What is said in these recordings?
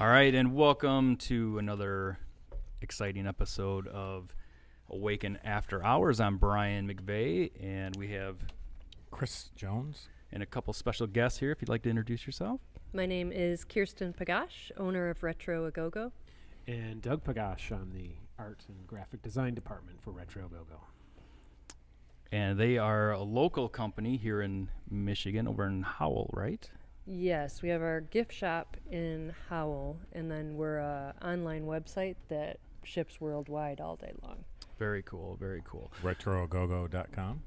All right, and welcome to another exciting episode of Awaken After Hours. I'm Brian McVeigh, and we have Chris Jones and a couple special guests here. If you'd like to introduce yourself. My name is Kirsten Pagash, owner of Retro A Go-Go. And Doug Pagash on the art and graphic design department for Retro Go-Go. And they are a local company here in Michigan, over in Howell, right? Yes, we have our gift shop in Howell, and then we're an online website that ships worldwide all day long. Very cool, very cool. RetroGogo.com.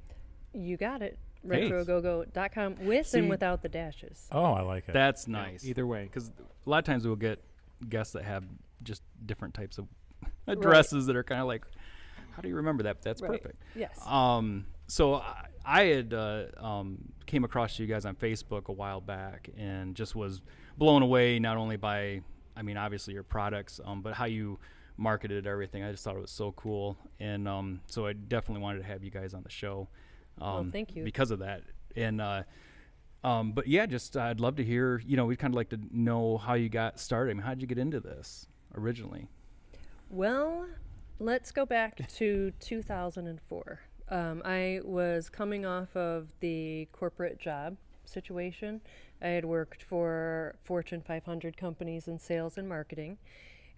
You got it. Hey. RetroGogo.com with See, and without the dashes. Oh, I like it. That's nice. Yeah, either way. Because a lot of times we'll get guests that have just different types of addresses that are kind of like, how do you remember that? That's Right. perfect. Yes. So I had came across you guys on Facebook a while back and just was blown away not only by, I mean, obviously your products, but how you marketed everything. I just thought it was so cool. And so I definitely wanted to have you guys on the show. Well, thank you. Because of that. And but yeah, just I'd love to hear, we'd kind of like to know how you got started. I mean, how did you get into this originally? Well, let's go back to 2004. I was coming off of the corporate job situation. I had worked for Fortune 500 companies in sales and marketing,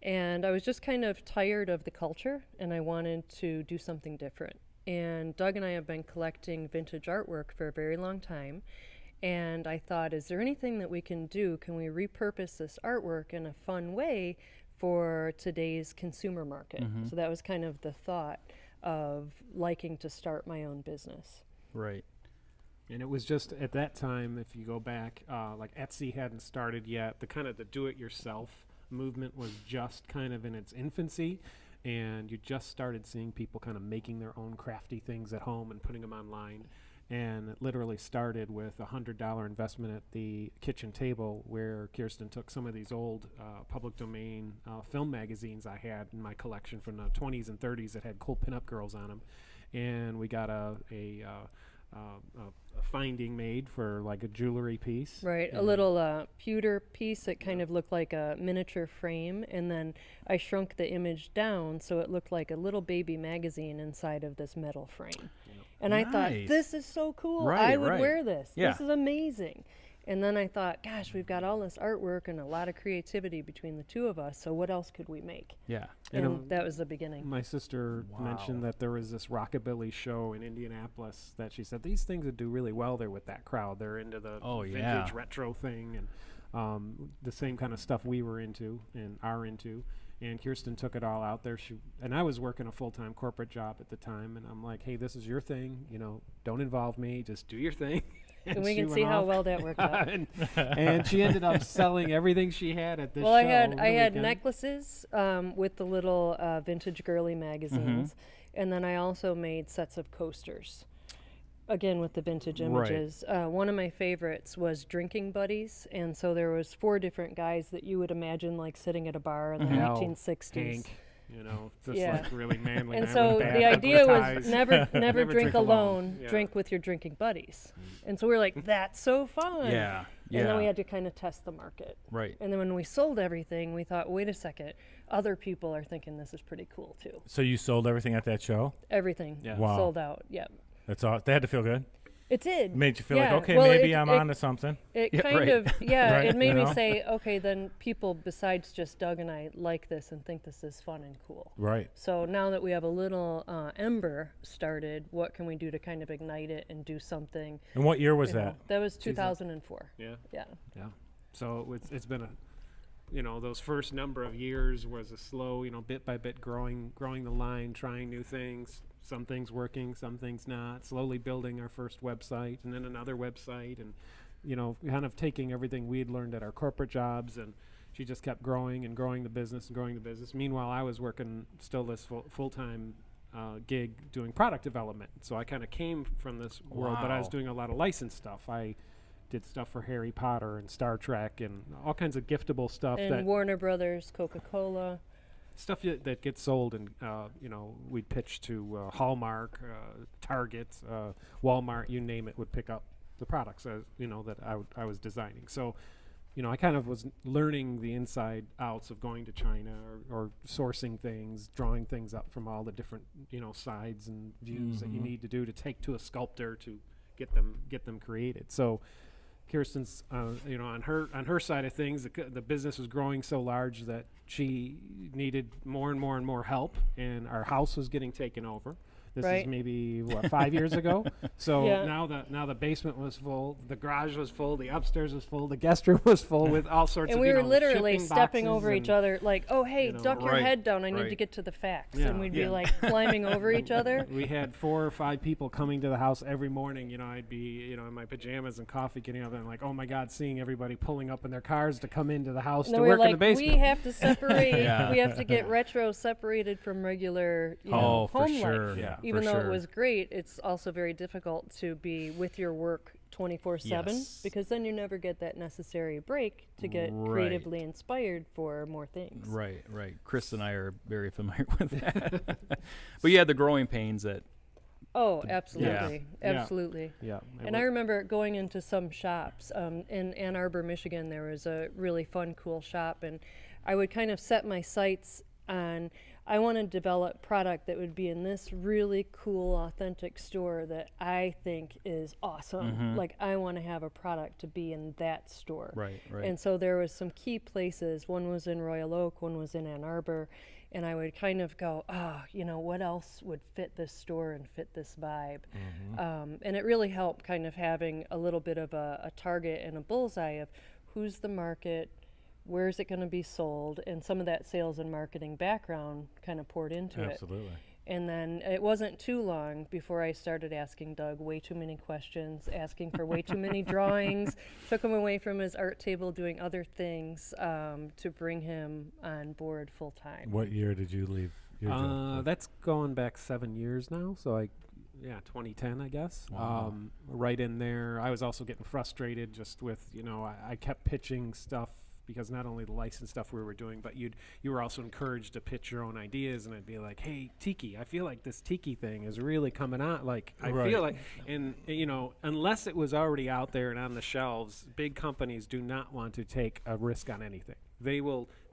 and I was just kind of tired of the culture, and I wanted to do something different. And Doug and I have been collecting vintage artwork for a very long time, and I thought, is there anything that we can do? Can we repurpose this artwork in a fun way for today's consumer market? Mm-hmm. So that was kind of the thought of liking to start my own business. Right. And it was just at that time, if you go back, like Etsy hadn't started yet. The do-it-yourself movement was just kind of in its infancy. And you just started seeing people kind of making their own crafty things at home and putting them online. And it literally started with a $100 investment at the kitchen table, where Kirsten took some of these old public domain film magazines I had in my collection from the 20s and 30s that had cool pinup girls on them. And we got a finding made for like a jewelry piece. Right, a little pewter piece that kind of looked like a miniature frame, and then I shrunk the image down so it looked like a little baby magazine inside of this metal frame. And I thought, Nice. this is so cool. Right, I would right. wear this. Yeah. This is amazing. And then I thought, gosh, we've got all this artwork and a lot of creativity between the two of us, so what else could we make? Yeah. And that was the beginning. My sister mentioned that there was this rockabilly show in Indianapolis that she said these things would do really well there with that crowd. They're into the vintage retro thing and the same kind of stuff we were into and are into. And Kirsten took it all out there. And I was working a full-time corporate job at the time, and I'm like, hey, this is your thing. Don't involve me. Just do your thing. And we can see how well that worked out. and she ended up selling everything she had at this show. Well, I had weekend. necklaces with the little vintage girly magazines, and then I also made sets of coasters, again with the vintage images. One of my favorites was drinking buddies, and so there was 4 different guys that you would imagine like sitting at a bar in the Al, 1960s. Hank, just like really manly. And man so with bad the idea was advertise. never drink alone, Yeah. drink with your drinking buddies. And so we were like, that's so fun. Yeah. Yeah. And then we had to kind of test the market. Right. And then when we sold everything, we thought, wait a second, other people are thinking this is pretty cool too. So you sold everything at that show? Everything Wow. sold out. Yep. That's all. That had to feel good. It did. Made you feel Yeah. like, okay, Well, maybe it- I'm it- onto something. It Yeah, kind right. of, Right, it made you me know? say, okay, then people besides just Doug and I like this and think this is fun and cool. Right. So now that we have a little ember started, what can we do to kind of ignite it and do something? And what year was you know? that? That was 2004. Yeah. Yeah. Yeah. So it's been those first number of years was a slow, bit by bit growing the line, trying new things. Some things working, some things not. Slowly building our first website, and then another website, and kind of taking everything we had learned at our corporate jobs, and she just kept growing and growing the business and growing the business. Meanwhile, I was working still this full-time gig doing product development. So I kind of came from this world, but I was Wow. doing a lot of licensed stuff. I did stuff for Harry Potter and Star Trek and all kinds of giftable stuff And that Warner Brothers, Coca-Cola. stuff that gets sold, and we'd pitch to Hallmark, Target, Walmart, you name it, would pick up the products that I was designing. So I kind of was learning the inside outs of going to China or sourcing things, drawing things up from all the different, sides and views that you need to do to take to a sculptor to get them created. So Kirsten's, on her side of things, the business was growing so large that she needed more and more and more help, and our house was getting taken over. This is maybe 5 years ago. So now the basement was full, the garage was full, the upstairs was full, the guest room was full with all sorts and of. we were literally shipping stepping boxes over each other, like, "Oh, hey, duck your head down. I need to get to the facts." Yeah. And we'd be like climbing over each other. We had 4 or 5 people coming to the house every morning. I'd be in my pajamas and coffee, getting up, and like, oh my God, seeing everybody pulling up in their cars to come into the house to work in the basement. We have to separate. We have to get retro separated from regular, home for sure. life. Yeah, Even for though sure. it was great, it's also very difficult to be with your work 24/7 Yes. because then you never get that necessary break to get creatively inspired for more things. Right. Chris and I are very familiar with that. But yeah, the growing pains that. Oh, absolutely. Yeah. Absolutely. Yeah. And I remember going into some shops in Ann Arbor, Michigan. There was a really fun, cool shop, and I would kind of set my sights on, I want to develop product that would be in this really cool, authentic store that I think is awesome. Like, I want to have a product to be in that store. Right. And so there was some key places. One was in Royal Oak, one was in Ann Arbor. And I would kind of go, what else would fit this store and fit this vibe? And it really helped kind of having a little bit of a target and a bullseye of who's the market, where's it going to be sold, and some of that sales and marketing background kind of poured into it. Absolutely. And then it wasn't too long before I started asking Doug way too many questions, asking for way too many drawings, took him away from his art table doing other things to bring him on board full time. What year did you leave your job? That's going back 7 years now. So 2010, I guess. Wow. Right in there. I was also getting frustrated just with, I kept pitching stuff because not only the license stuff we were doing, but you were also encouraged to pitch your own ideas, and I'd be like, hey, tiki, I feel like this tiki thing is really coming out. Like, I feel like, and unless it was already out there and on the shelves, big companies do not want to take a risk on anything.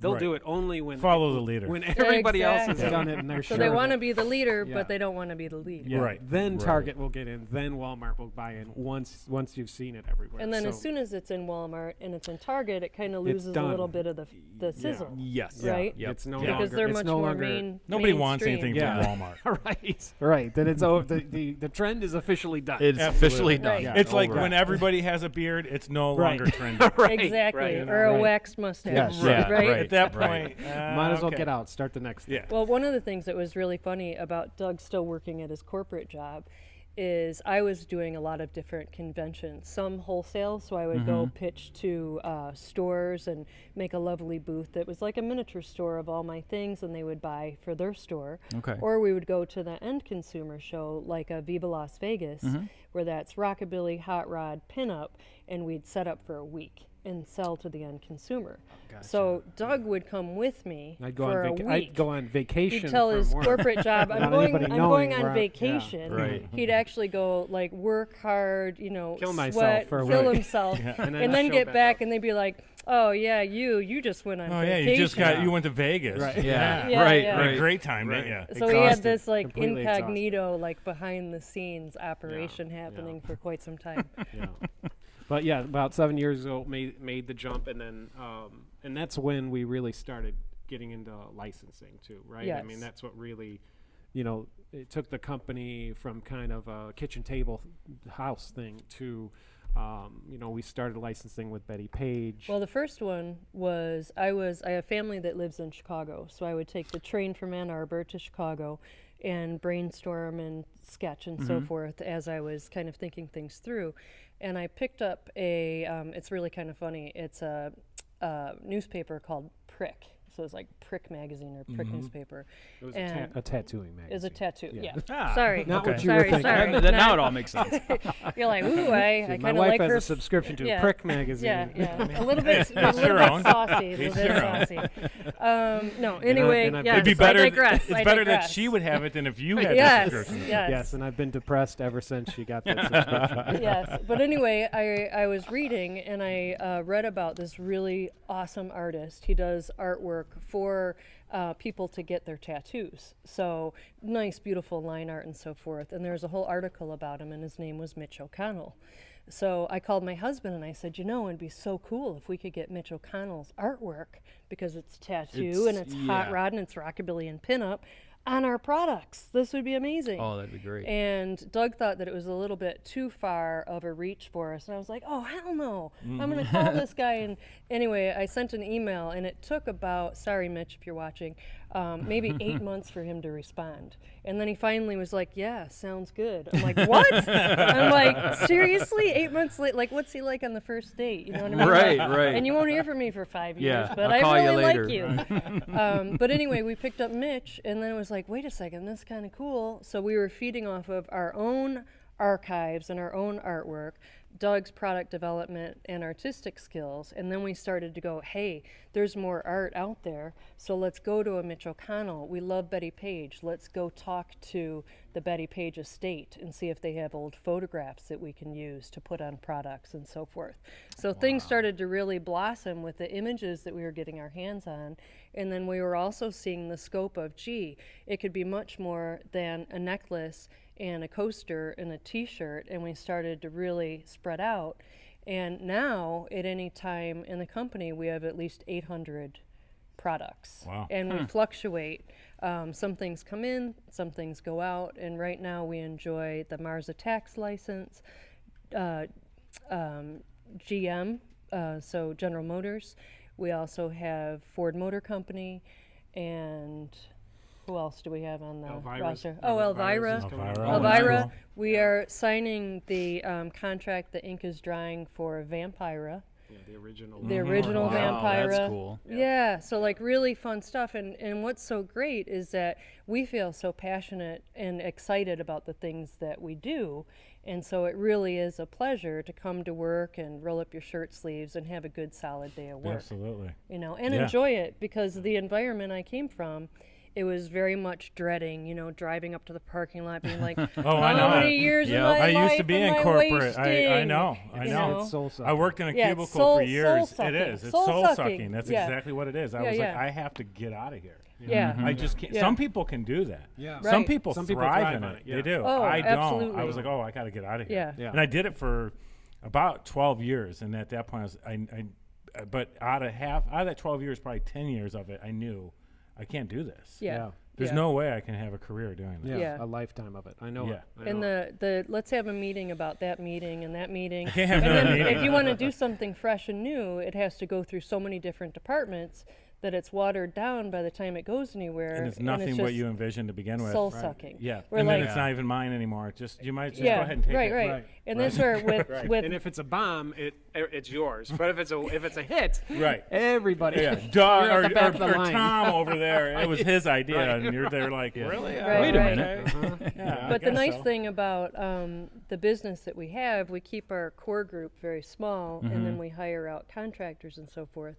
They'll do it only when follow the leader. When everybody else has done it and they're so sure. they want to be the leader, Yeah. but they don't want to be the lead. Yeah. Right. Then Target will get in. Then Walmart will buy in once you've seen it everywhere. And then so as soon as it's in Walmart and it's in Target, it kind of It's loses a done. little bit of the sizzle. Yes. Right? Yep. it's no Yeah. longer Because they're it's much no more longer, Nobody wants mainstream. anything from Walmart. right. Then it's over. The trend is officially done. It's officially done. Right. Yeah. It's like Over. when everybody has a beard, it's no longer trendy. Exactly. Or a waxed mustache. Yes. Right? At that Right. point, Might as well okay. get out. Start the next thing. Yeah. Well, one of the things that was really funny about Doug still working at his corporate job is I was doing a lot of different conventions, some wholesale, so I would go pitch to stores and make a lovely booth that was like a miniature store of all my things, and they would buy for their store. Okay. Or we would go to the end consumer show, like a Viva Las Vegas, where that's rockabilly, hot rod, pinup, and we'd set up for a week and sell to the end consumer. So Doug would come with me I'd go for on a week. I'd go on vacation. He'd tell from his work. corporate job, I'm Without anybody going knowing on where I- vacation. yeah. Right. He'd actually go like work hard, Kill myself sweat, for a kill week. himself, And and then show get back up. and they'd be like, "Oh yeah, you just went on Oh yeah, vacation." you went to Vegas. Right. Yeah. Yeah, Right. yeah. Had a Right. great time, Right. didn't you? So we had Exhausted. this like Completely exhausted. incognito, like behind the scenes operation happening for quite some time. Yeah. But yeah, about 7 years ago, made the jump, and then and that's when we really started getting into licensing too, right? I Yes. mean, that's what really, it took the company from kind of a kitchen table house thing to, we started licensing with Betty Page. Well, the first one was I have family that lives in Chicago, so I would take the train from Ann Arbor to Chicago and brainstorm and sketch and so forth as I was kind of thinking things through. And I picked up it's really kind of funny. It's a newspaper called Prick. So it was like Prick magazine or Prick newspaper. It was And a tattooing magazine. It was a tattoo. Yeah. Ah, Sorry. Not okay. what you were thinking. Sorry. Now it all makes sense. You're like, ooh, I My kind of wife like has her. a subscription to yeah. Prick magazine. Yeah. A little bit, a little your bit own. saucy. A little Each bit their own. saucy. No. Anyway, and I've yes, It'd be I better. digress. It's I better that digress. she would have it than if you had Yes. the subscription. Yes. And I've been depressed ever since she got that subscription. Yes, but anyway, I was reading and I read about this really awesome artist. He does artwork for people to get their tattoos. So nice, beautiful line art and so forth. And there's a whole article about him, and his name was Mitch O'Connell. So I called my husband and I said, it'd be so cool if we could get Mitch O'Connell's artwork, because it's tattoo and it's hot rod and it's rockabilly and pinup on our products. This would be amazing. Oh, that'd be great. And Doug thought that it was a little bit too far of a reach for us. And I was like, oh, hell no. I'm going to call this guy. And anyway, I sent an email, and it took about, sorry, Mitch, if you're watching, maybe 8 months for him to respond. And then he finally was like, yeah, sounds good. I'm like, what? I'm like, seriously? 8 months late? Like, what's he like on the first date? You know what I mean? Right. And you won't hear from me for 5 years, Yeah, but I'll call I you really later. like you. But anyway, we picked up Mitch, and then it was like, wait a second, this is kind of cool. So we were feeding off of our own archives and our own artwork, Doug's product development and artistic skills, and then we started to go, hey, there's more art out there, so let's go to a Mitch O'Connell. We love Betty Page. Let's go talk to the Betty Page estate and see if they have old photographs that we can use to put on products and so forth. So things started to really blossom with the images that we were getting our hands on, and then we were also seeing the scope of, it could be much more than a necklace and a coaster and a t-shirt, and we started to really spread out. And now at any time in the company we have at least 800 products. Wow. And we fluctuate. Some things come in, some things go out, and right now we enjoy the Mars Attacks license, GM, so General Motors. We also have Ford Motor Company, and who else do we have on the Elvira's- roster? Elvira's Elvira. is coming out. Elvira. cool. We are signing the contract. The ink is drying for Vampira, Yeah, the original. the original Wow, Vampira. that's cool. Yeah, so like really fun stuff. And what's so great is that we feel so passionate and excited about the things that we do. And so it really is a pleasure to come to work and roll up your shirt sleeves and have a good solid day of work. Absolutely. You know, and Yeah. enjoy it, because the environment I came from, it was very much dreading, driving up to the parking lot being like, Oh, I how know. many years Yep. of my I used life to be am in I corporate. I wasting? know. You know? It's soul sucking. I worked in a Yeah, it's cubicle soul- for years. soul-sucking. It is. It's Soul-sucking. soul sucking. That's Yeah. exactly what it is. I Yeah, was like, yeah. I have to get out of here. Yeah. I just can't. Yeah. Some people can do that. Yeah. Right. Some people Some people thrive thrive in on it. it, yeah. They do. Oh, I don't. absolutely. I was like, I got to get out of here. Yeah. And I did it for about 12 years. And at that point, but out of that 12 years, probably 10 years of it, I knew I can't do this. Yeah. There's Yeah. no way I can have a career doing this. Yeah, Yeah. a lifetime of it. I know Yeah. it. I And know it. the let's have a meeting about that meeting and that meeting. can't have and another then meeting. if you want to do something fresh and new, it has to go through so many different departments that it's watered down by the time it goes anywhere. And it's nothing just what you envisioned to begin with. soul sucking. Yeah. We're And then like- it's not even mine anymore. You might just Yeah, go ahead and take right, it. right, Right, And that's where with And if it's a bomb, it's yours. But if it's a hit, Right. everybody. Yeah, You're at the back of the or line. Tom over there. It was his idea, and you're there like, really? Right, Wait a right. minute. Yeah, But I the guess nice so. thing about the business that we have, we keep our core group very small, and then we hire out contractors and so forth.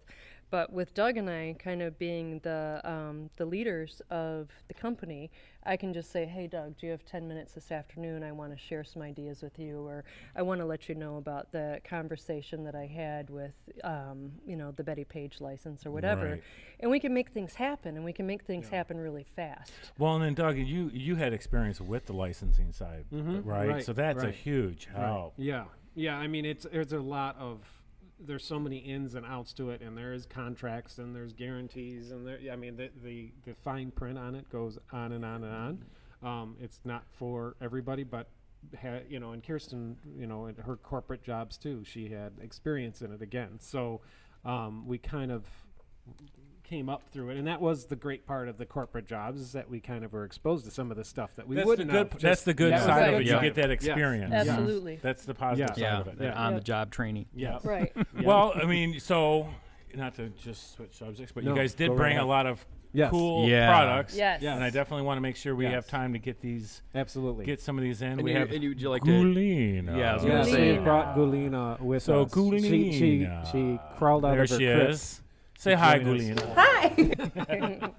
But with Doug and I kind of being the leaders of the company, I can just say, hey, Doug, do you have 10 minutes this afternoon? I want to share some ideas with you, or I want to let you know about the conversation that I had with, the Betty Page license or whatever. Right. And we can make things happen, and we can make things happen really fast. Well, and then Doug, you had experience with the licensing side, right? Right, So that's a right. huge help. Yeah, yeah. I mean, there's a lot of there's so many ins and outs to it, and there is contracts and there's guarantees, and the fine print on it goes on and on and on. It's not for everybody, but and Kirsten, in her corporate jobs too, she had experience in it again. So we kind of came up through it, and that was the great part of the corporate jobs, is that we kind of were exposed to some of the stuff that we wouldn't have. That's the good that was side the of it. good You side get of that it. Yes. experience. Absolutely. That's the positive Yeah. side Yeah, of it. that on-the-job training. Yeah. Right. Well, I mean, so not to just switch subjects, but No, you guys did go right bring a ahead. lot of Yes. cool Yeah. products. Yes. Yes. And I definitely want to make sure we Yes. have time to get these, Absolutely. get some of these in. And we you, have and you, would you like to? Gulina. Yeah, I was Yeah, gonna so say- we brought Gulina with So us. She crawled out there of her she crypt. is. Say hi, join us. Gulina.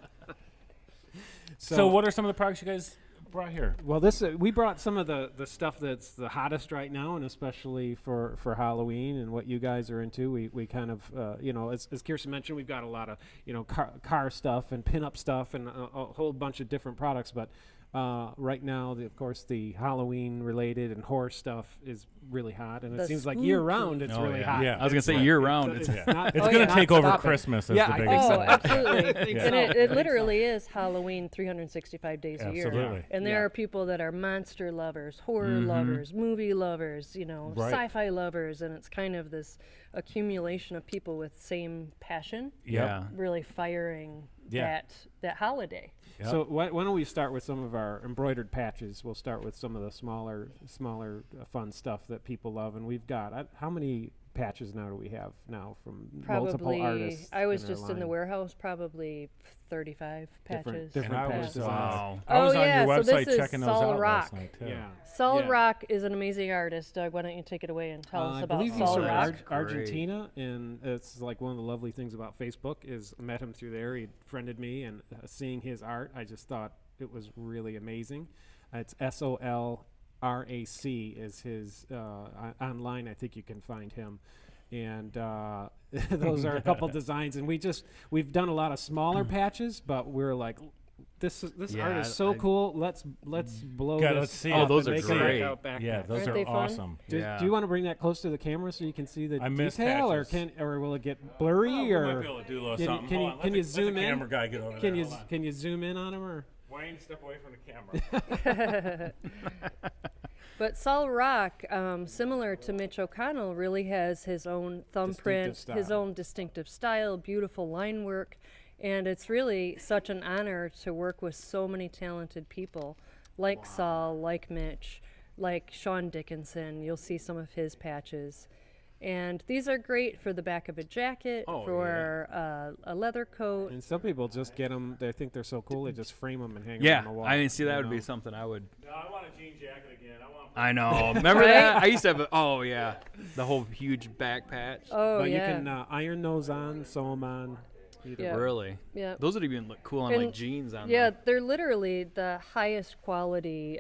So what are some of the products you guys brought here? Well, this we brought some of the stuff that's the hottest right now, and especially for Halloween and what you guys are into. We kind of as Kirsten mentioned, we've got a lot of car stuff and pinup stuff and a whole bunch of different products. But right now, of course, the Halloween related and horror stuff is really hot, and The it seems like year spooky. round it's Oh, really yeah. hot. Yeah. I was gonna say It's year not- round. It's, It's- not, It's Oh, going yeah. to take over Stop it. Christmas as Yeah, the I big think Oh, so. absolutely. think And so. it literally is Halloween 365 days a year. Absolutely. And there Yeah. are people that are monster lovers, horror Mhm. lovers, movie lovers, Right. sci-fi lovers, and it's kind of this accumulation of people with same passion Yeah. really firing Yeah. that holiday. Yep. So why don't we start with some of our embroidered patches? We'll start with some of the smaller fun stuff that people love, and we've got how many patches now do we have now from multiple Probably, artists? I was in our just in the line? warehouse, probably 35 patches. different And I patch was, designs. Wow. I was Oh, on yeah, your so website this is checking those Sol out Rock. last night, too. Yeah. Sol Yeah. Rock is an amazing artist. Doug, why don't you take it away and tell us I about believe he's Sol from Rock? That's great. Argentina, and it's like one of the lovely things about Facebook is I met him through there. He friended me, and seeing his art, I just thought it was really amazing. It's SOLRAC is his online. I think you can find him, and those are a couple designs. And we've done a lot of smaller patches, but we're like, this Yeah, art is so I- cool. Let's blow God, this. let's see up it. those and are make it great. back Yeah, there. those Aren't are they fun? awesome. Do Yeah. you want to bring that close to the camera so you can see the I missed detail, patches. or will it get blurry? We or might be able to do a little can you- something. can Hold you- on, can let you the zoom in? camera guy get over can there. you Hold on. can you zoom in on him or? Wayne, step away from the camera. But Sol Rock, similar to Mitch O'Connell, really has his own thumbprint, Distinctive his style. own distinctive style, beautiful line work, and it's really such an honor to work with so many talented people like Sol, like Mitch, like Sean Dickinson. You'll see some of his patches. And these are great for the back of a jacket, Oh, for a leather coat. And some people just get them. They think they're so cool. They just frame them and hang them Yeah. on the wall. I mean, see, that you would be know? something I would. No, I want a jean jacket again. I know. Remember that? I used to have. Oh yeah, the whole huge back patch. Oh, But yeah. you can iron those on, sew them on. either Yeah. way. Really? Yeah. Those would even look cool on And- like jeans. On Yeah, the- they're literally the highest quality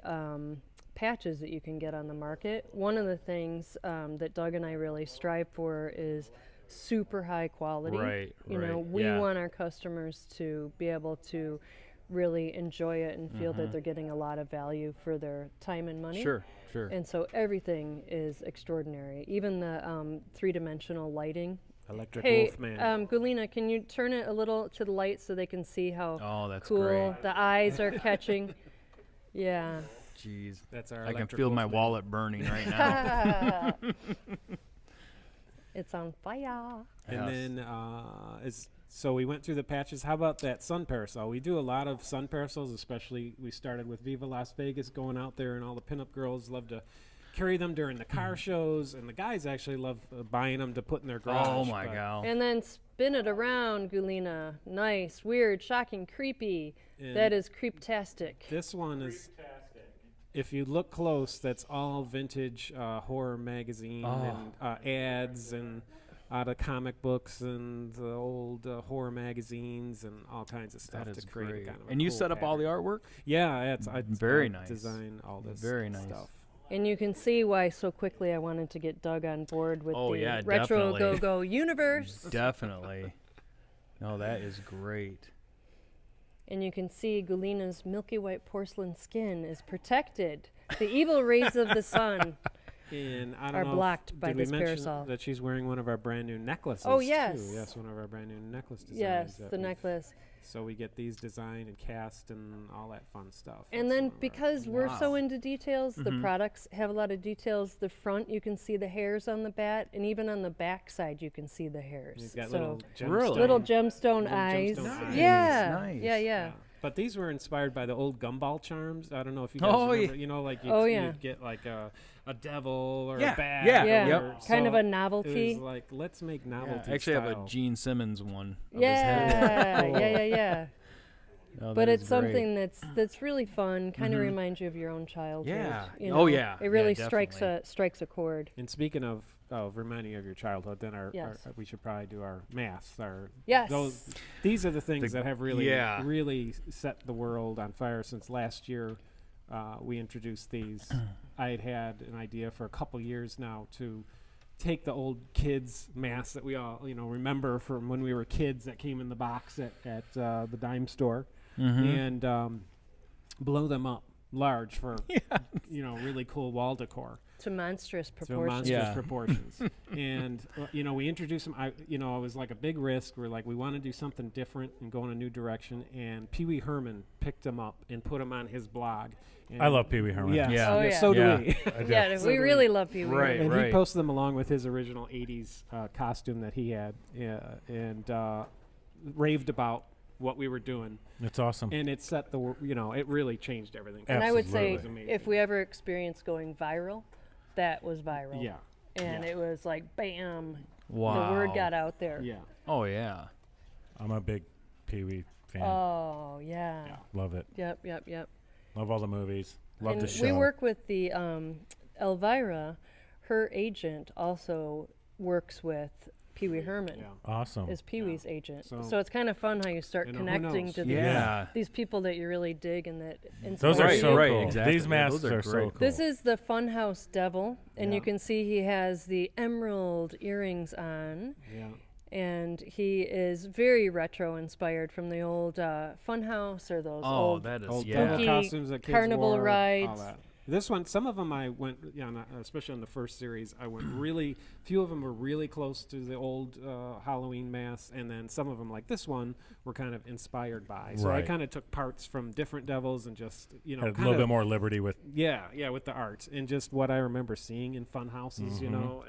patches that you can get on the market. One of the things that Doug and I really strive for is super high quality. Right, You know, right, we yeah. want our customers to be able to really enjoy it and feel that they're getting a lot of value for their time and money. Sure, sure. And so everything is extraordinary. Even the three-dimensional lighting. Electric Hey, Wolfman. Gulina, can you turn it a little to the light so they can see how Oh, that's cool great. the eyes are catching? Yeah. Jeez. That's our I can Electric feel my Wolfman. wallet burning right now. It's on fire. And Yes. then so we went through the patches. How about that sun parasol? We do a lot of sun parasols, especially we started with Viva Las Vegas, going out there, and all the pinup girls love to carry them during the car shows, and the guys actually love buying them to put in their garage. Oh my but god. And then spin it around, Gulina. Nice, weird, shocking, creepy. And That is creeptastic. this one is, if you look close, that's all vintage horror magazine and ads and out of comic books and the old horror magazines and all kinds of stuff That is to create great. a kind of a And you cool set up all the pattern. artwork? Yeah, I Very nice. Design all this Very nice. stuff. And you can see why so quickly I wanted to get Doug on board with Oh, the yeah, Retro definitely. Go-Go universe. Definitely. No, that is great. And you can see Gulina's milky white porcelain skin is protected. The evil rays of the sun. And I don't Are know if- blocked by did we this mention parasol. that she's wearing one of our brand new necklaces. Oh, too. yes. Yes, one of our brand new necklace designs. Yes, that the we've- necklace. So we get these designed and cast and all that fun stuff. And That's then one of our- because we're so Wow. into details, the products have a lot of details. The front, you can see the hairs on the bat, and even on the back side, you can see the hairs. He's got so little gemstone. Really? little gemstone Little eyes. gemstone eyes. Yeah, Nice. yeah, yeah. Yeah. But these were inspired by the old gumball charms. I don't know if you guys Oh, remember. yeah. You know, like you'd get like a devil or Yeah, a bat. yeah, Yeah, Yep. kind of a It novelty. was like, let's make Yeah, novelty I actually have style. a Gene Simmons one. Of Yeah, Cool. yeah. Oh, But that it's is great. something that's really fun. Kind of Mhm. reminds you of your own childhood. Yeah. you Oh, know? yeah. It really Yeah, strikes a chord. And speaking of reminding you of your childhood, then Yes. we should probably do our masks. Yes. These are the things that have really, yeah. really set the world on fire since last year. We introduced these. I had an idea for a couple years now to take the old kids masks that we all remember from when we were kids that came in the box at the dime store, Mhm. and blow them up large for really cool wall decor. To monstrous To proportions. monstrous Yeah. proportions. And we introduced them. It was like a big risk. We're like, we want to do something different and go in a new direction. And Pee Wee Herman picked them up and put them on his blog. And I love Pee Wee Herman. Yes, Yeah. Oh, yeah. So Yeah. do we. I do. Yeah, So we do really we. love Pee Wee. Right. And he posted them along with his original 80s costume that he had, and raved about what we were doing. It's awesome. And it set it really changed everything. And I would say, Absolutely. if we ever experience going viral, that was viral. Yeah. And Yeah. it was like, bam, Wow. the word got out there. Yeah. Oh, yeah. I'm a big Pee Wee fan. Oh, yeah. Yeah. Love it. Yep. Love all the movies. Love And the show. we work with the Elvira. Her agent also works with Pee Wee Herman. Yeah. Awesome. Is Pee Wee's agent. So- So it's kind of fun how you start who connecting knows? to Yeah. these people that you really dig and that Those are inspire so you. Right, cool. exactly. These Yeah, masks those are are so great. cool. This is the Funhouse Devil, and you Yeah. can see he has the emerald earrings on, Yeah. and he is very retro inspired from the old Funhouse or those Oh, old that is, Old yeah. devil Spooky costumes that kids carnival wore, all rides. that. This one, some of them I went, especially on the first series, I went really, few of them were really close to the old Halloween masks, and then some of them, like this one, were kind of inspired by. So I Right. kind of took parts from different devils and just, Had a little bit more liberty with. Yeah, with the art and just what I remember seeing in fun houses, and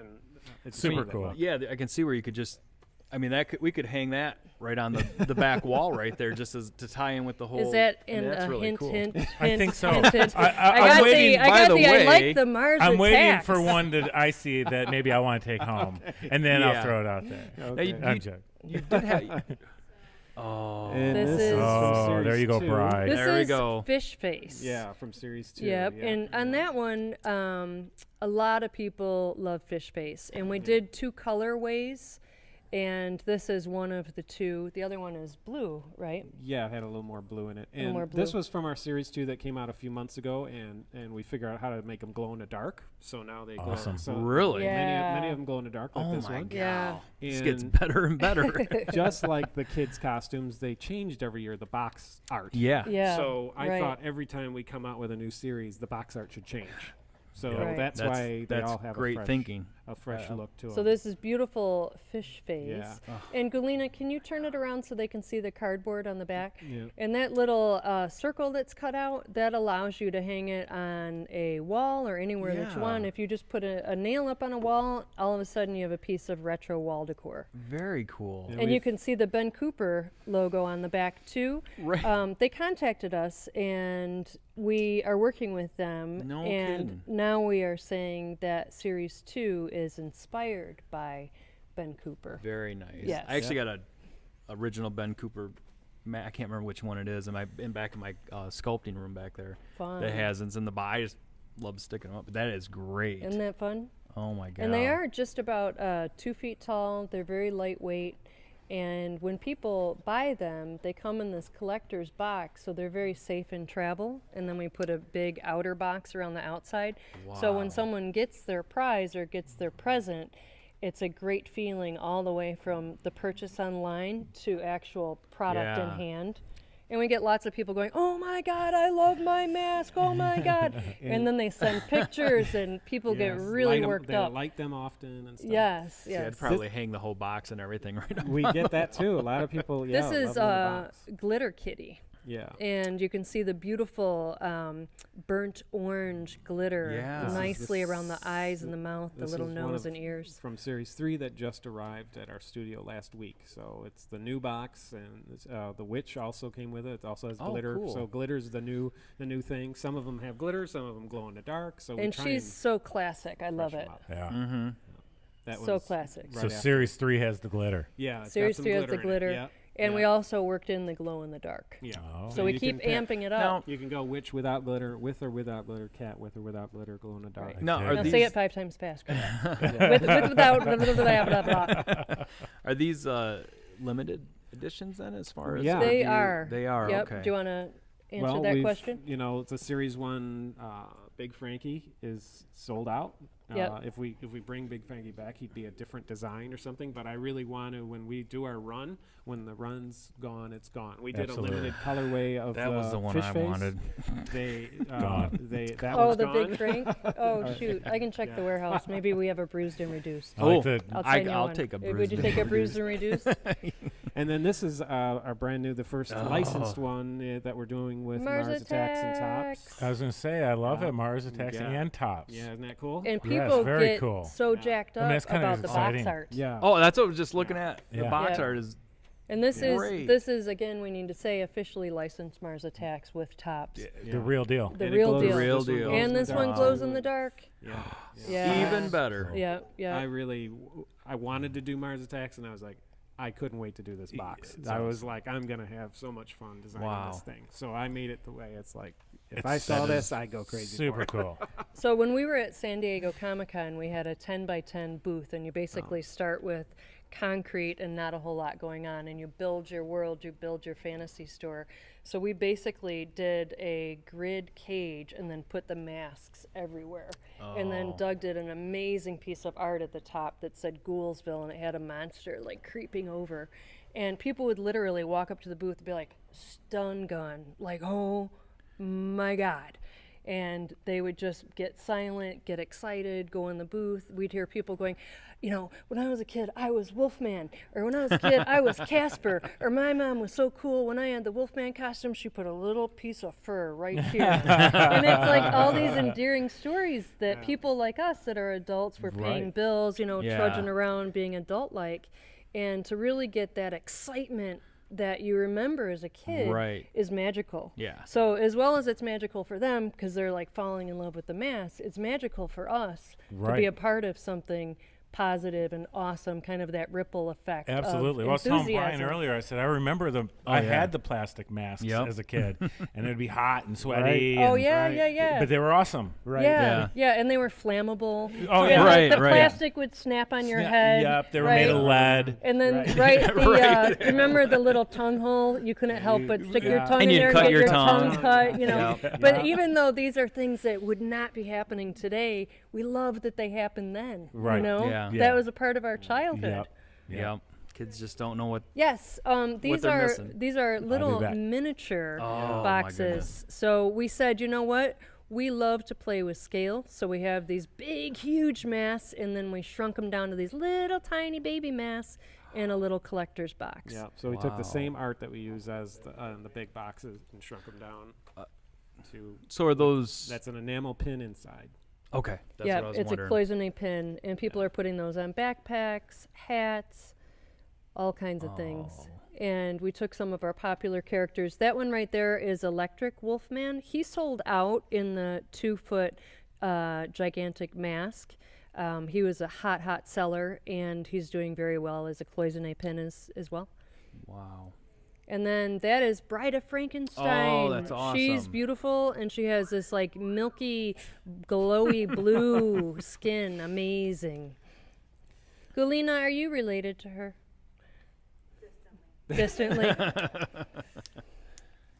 it's Super neat. cool. Yeah, I can see where you could just. I mean, we could hang that right on the back wall right there, just as to tie in with the whole. Is that I mean, in that's a really hint, cool. hint, I hint, think so. hint, hint. I'm I got waiting. the, by I got the the, I way, like the Mars I'm waiting attacks. for one that I see that maybe I want to take home, and then Yeah. I'll throw it out there. Now, Okay. I'm joking. You did have. Oh. And This this is- from Oh, series there you go, 2. Bride. This There we is go. Fish Face. Yeah, from series 2. Yep, yeah. and on that one, a lot of people love Fish Face, and we did 2 colorways, and this is one of the 2. The other one is blue, right? Yeah, it had a little more blue in it. little And more this blue. was from our series 2 that came out a few months ago, and we figured out how to make them glow in the dark. So now they glow. Awesome. So Really? Yeah. many of them glow in the dark like Oh this my one. god. Yeah. This gets And better and better. just like the kids' costumes, they changed every year, the box art. yeah. Yeah. So I right. thought every time we come out with a new series, the box art should change. So Yeah. Right. that's why they that's all have great a fresh, thinking. a fresh look to them. So this is beautiful Fish Face. Yeah. And Galena, can you turn it around so they can see the cardboard on the back? Yeah. And that little circle that's cut out, that allows you to hang it on a wall or anywhere that you Yeah. want. If you just put a nail up on a wall, all of a sudden you have a piece of retro wall decor. Very cool. Yeah. And you we've- can see the Ben Cooper logo on the back too. Right. They contacted us and we are working with them. No and kidding. now we are saying that Series 2 is inspired by Ben Cooper. Very nice. Yes. I actually got a original Ben Cooper. I can't remember which one it is. Back in my sculpting room back there. Fun. That has it's in the I just love sticking them up. But that is great. Isn't that fun? Oh my god. And they are just about 2 feet tall. They're very lightweight. And when people buy them, they come in this collector's box, so they're very safe in travel. And then we put a big outer box around the outside. So when Wow. someone gets their prize or gets their present, it's a great feeling all the way from the purchase online to actual product in Yeah. hand. And we get lots of people going, "Oh my God, I love my mask! Oh my God!" and then they send pictures, and people get Yes, really light 'em- worked they up. light them often and stuff. Yes, Yeah, I'd yes. probably hang the whole box and everything right now. We get that too. A lot of people, yeah, This is love them in the box. Glitter Kitty. Yeah. And you can see the beautiful burnt orange glitter Yeah. This is nicely around the eyes and the mouth, the This little is one nose of- and ears. from Series 3 that just arrived at our studio last week. So it's the new box, and the witch also came with it. It also has Oh, glitter. cool. So glitter's the new thing. Some of them have glitter, some of them glow in the dark. So we And try she's so classic. I love fresh it. 'em up. Yeah. Mm-hmm. That So was classic. right So after. Series 3 has the glitter. Yeah, it's got Series some 3 has the in it. glitter. Yeah. And we yeah. also worked in the glow in the dark. Yeah. Oh. So we you keep can pick. amping it up. You can go witch without glitter, with or without glitter, cat with or without glitter, glow in the dark. Right. Now, Okay. are Now these say it 5 times faster. Yeah. with, without, blah, blah, blah, blah, blah. are these limited editions then, as far as Yeah. or They do you- are. They are. Yep. Okay. Do you want to answer Well, that we've- question? You know, it's a Series 1. Big Frankie is sold out. Yep. If we bring Big Frankie back, he'd be a different design or something. But I really want to, when we do our run, when the run's gone, it's gone. We did Absolutely. a limited colorway of That was the one fish I face. wanted. They Gone. that Oh, one's the gone. big Frank? Oh, shoot. I can check the Yeah. warehouse. Maybe we have a bruised and reduced. I like Oh. the I'll send you I'll one. take a Would bruised you and take a bruised and reduced? And then this is our brand new, the first Oh. licensed one that we're doing with Mars Attacks and Tops. I was going to say, I love Yeah. it. Mars Attacks Yeah. and Tops. Yeah, isn't that cool? And Yes, people very get cool. so Yeah. jacked I up mean, that's kinda about the box exciting. art. Yeah. Oh, that's what I was just looking at. The Yeah. box Yeah. art is And this Great. is again, we need to say, officially licensed Mars Attacks with Tops. The real deal. The And it real glows- deal. The real this one deal. glows in And the this one dark, glows too. in the dark. Yeah. Yeah. even better. Yeah, yeah. I really, I wanted to do Mars Attacks, and I was like, I couldn't wait to do this box. It's I was like, I'm gonna have so much fun designing Wow. this thing. So I made it the way it's like. If It's- I saw that this, is I'd go crazy. Super for it. cool. So when we were at San Diego Comic-Con, we had a 10 by 10 booth, and you basically start with concrete and not a whole lot going on, and you build your world, you build your fantasy store. So we basically did a grid cage and then put the masks everywhere. And then Doug did an amazing piece of art at the top that said Ghoulsville, and it had a monster like creeping over. And people would literally walk up to the booth and be like, stun gun, like, oh my God. And they would just get silent, get excited, go in the booth. We'd hear people going, you know, when I was a kid, I was Wolfman. Or when I was a kid, I was Casper. Or my mom was so cool. When I had the Wolfman costume, she put a little piece of fur right here. And it's like all these endearing stories that people like us that are adults, we're paying Right. bills, you know, Yeah. trudging around being adult-like. And to really get that excitement that you remember as a kid Right. is magical. Yeah. So as well as it's magical for them because they're like falling in love with the mask, it's magical for us to be Right. a part of something positive and awesome, kind of that ripple effect. Absolutely. Of Well, I was telling Brian enthusiasm. earlier, I said, I remember I yeah. had the plastic masks Yep. as a kid, and it'd be hot and sweaty. Oh and- yeah, right. yeah, yeah. But they were awesome. Right. Yeah, yeah, and they were flammable. Oh, Yeah, yeah. Right, the right. plastic would snap on your head. Yep, they were right? made of lead. And then, Right. remember the little tongue hole? You couldn't help but stick your Yeah. tongue And in you'd there cut and get your your tongue. cut, you know. Yep. But even though these are things that would not be happening today, we love that they happened then. Right. You know? Yeah. Yeah. That was a part of our childhood. Yep. Yep. Kids just don't know what. Yes, these they're are missing. these are little back. miniature Oh, my boxes. goodness. So we said, you know what? We love to play with scale, so we have these big, huge masks, and then we shrunk them down to these little tiny baby masks in a little collector's box. Yeah. So we took Wow. the same art that we use as the big boxes and shrunk them down to. So are those? That's an enamel pin inside. Okay. That's Yeah, what I was it's wondering. a cloisonne pin, and people are putting those on backpacks, hats, all kinds of things. Oh. And we took some of our popular characters. That one right there is Electric Wolfman. He sold out in the 2-foot gigantic mask. He was a hot seller, and he's doing very well as a cloisonne pin as well. Wow. And then that is Bride of Frankenstein. Oh, that's She's awesome. beautiful, and she has this like milky, glowy blue skin. Amazing. Gulina, are you related to her? Distantly.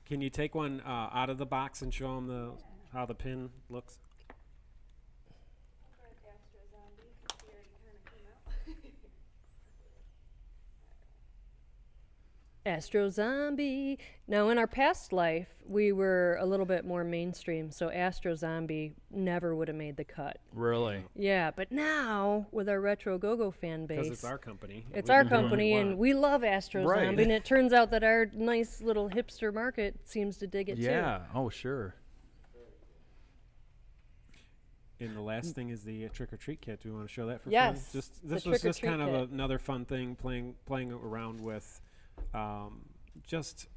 Can you take one out of the box and show them how the pin looks? Astro Zombie. Now, in our past life, we were a little bit more mainstream, so Astro Zombie never would have made the cut. Really? Yeah, but now, with our Retro Go-Go fan base... Because it's our company. It's We our can do what we company, and want. we love Astro Right. Zombie, and it turns out that our nice little hipster market seems to dig it, Yeah. Oh, sure. And the last thing is the trick or treat kit. Do we want to show that for Yes, fun? Just the this was just trick or kind treat of another fun thing playing around with, just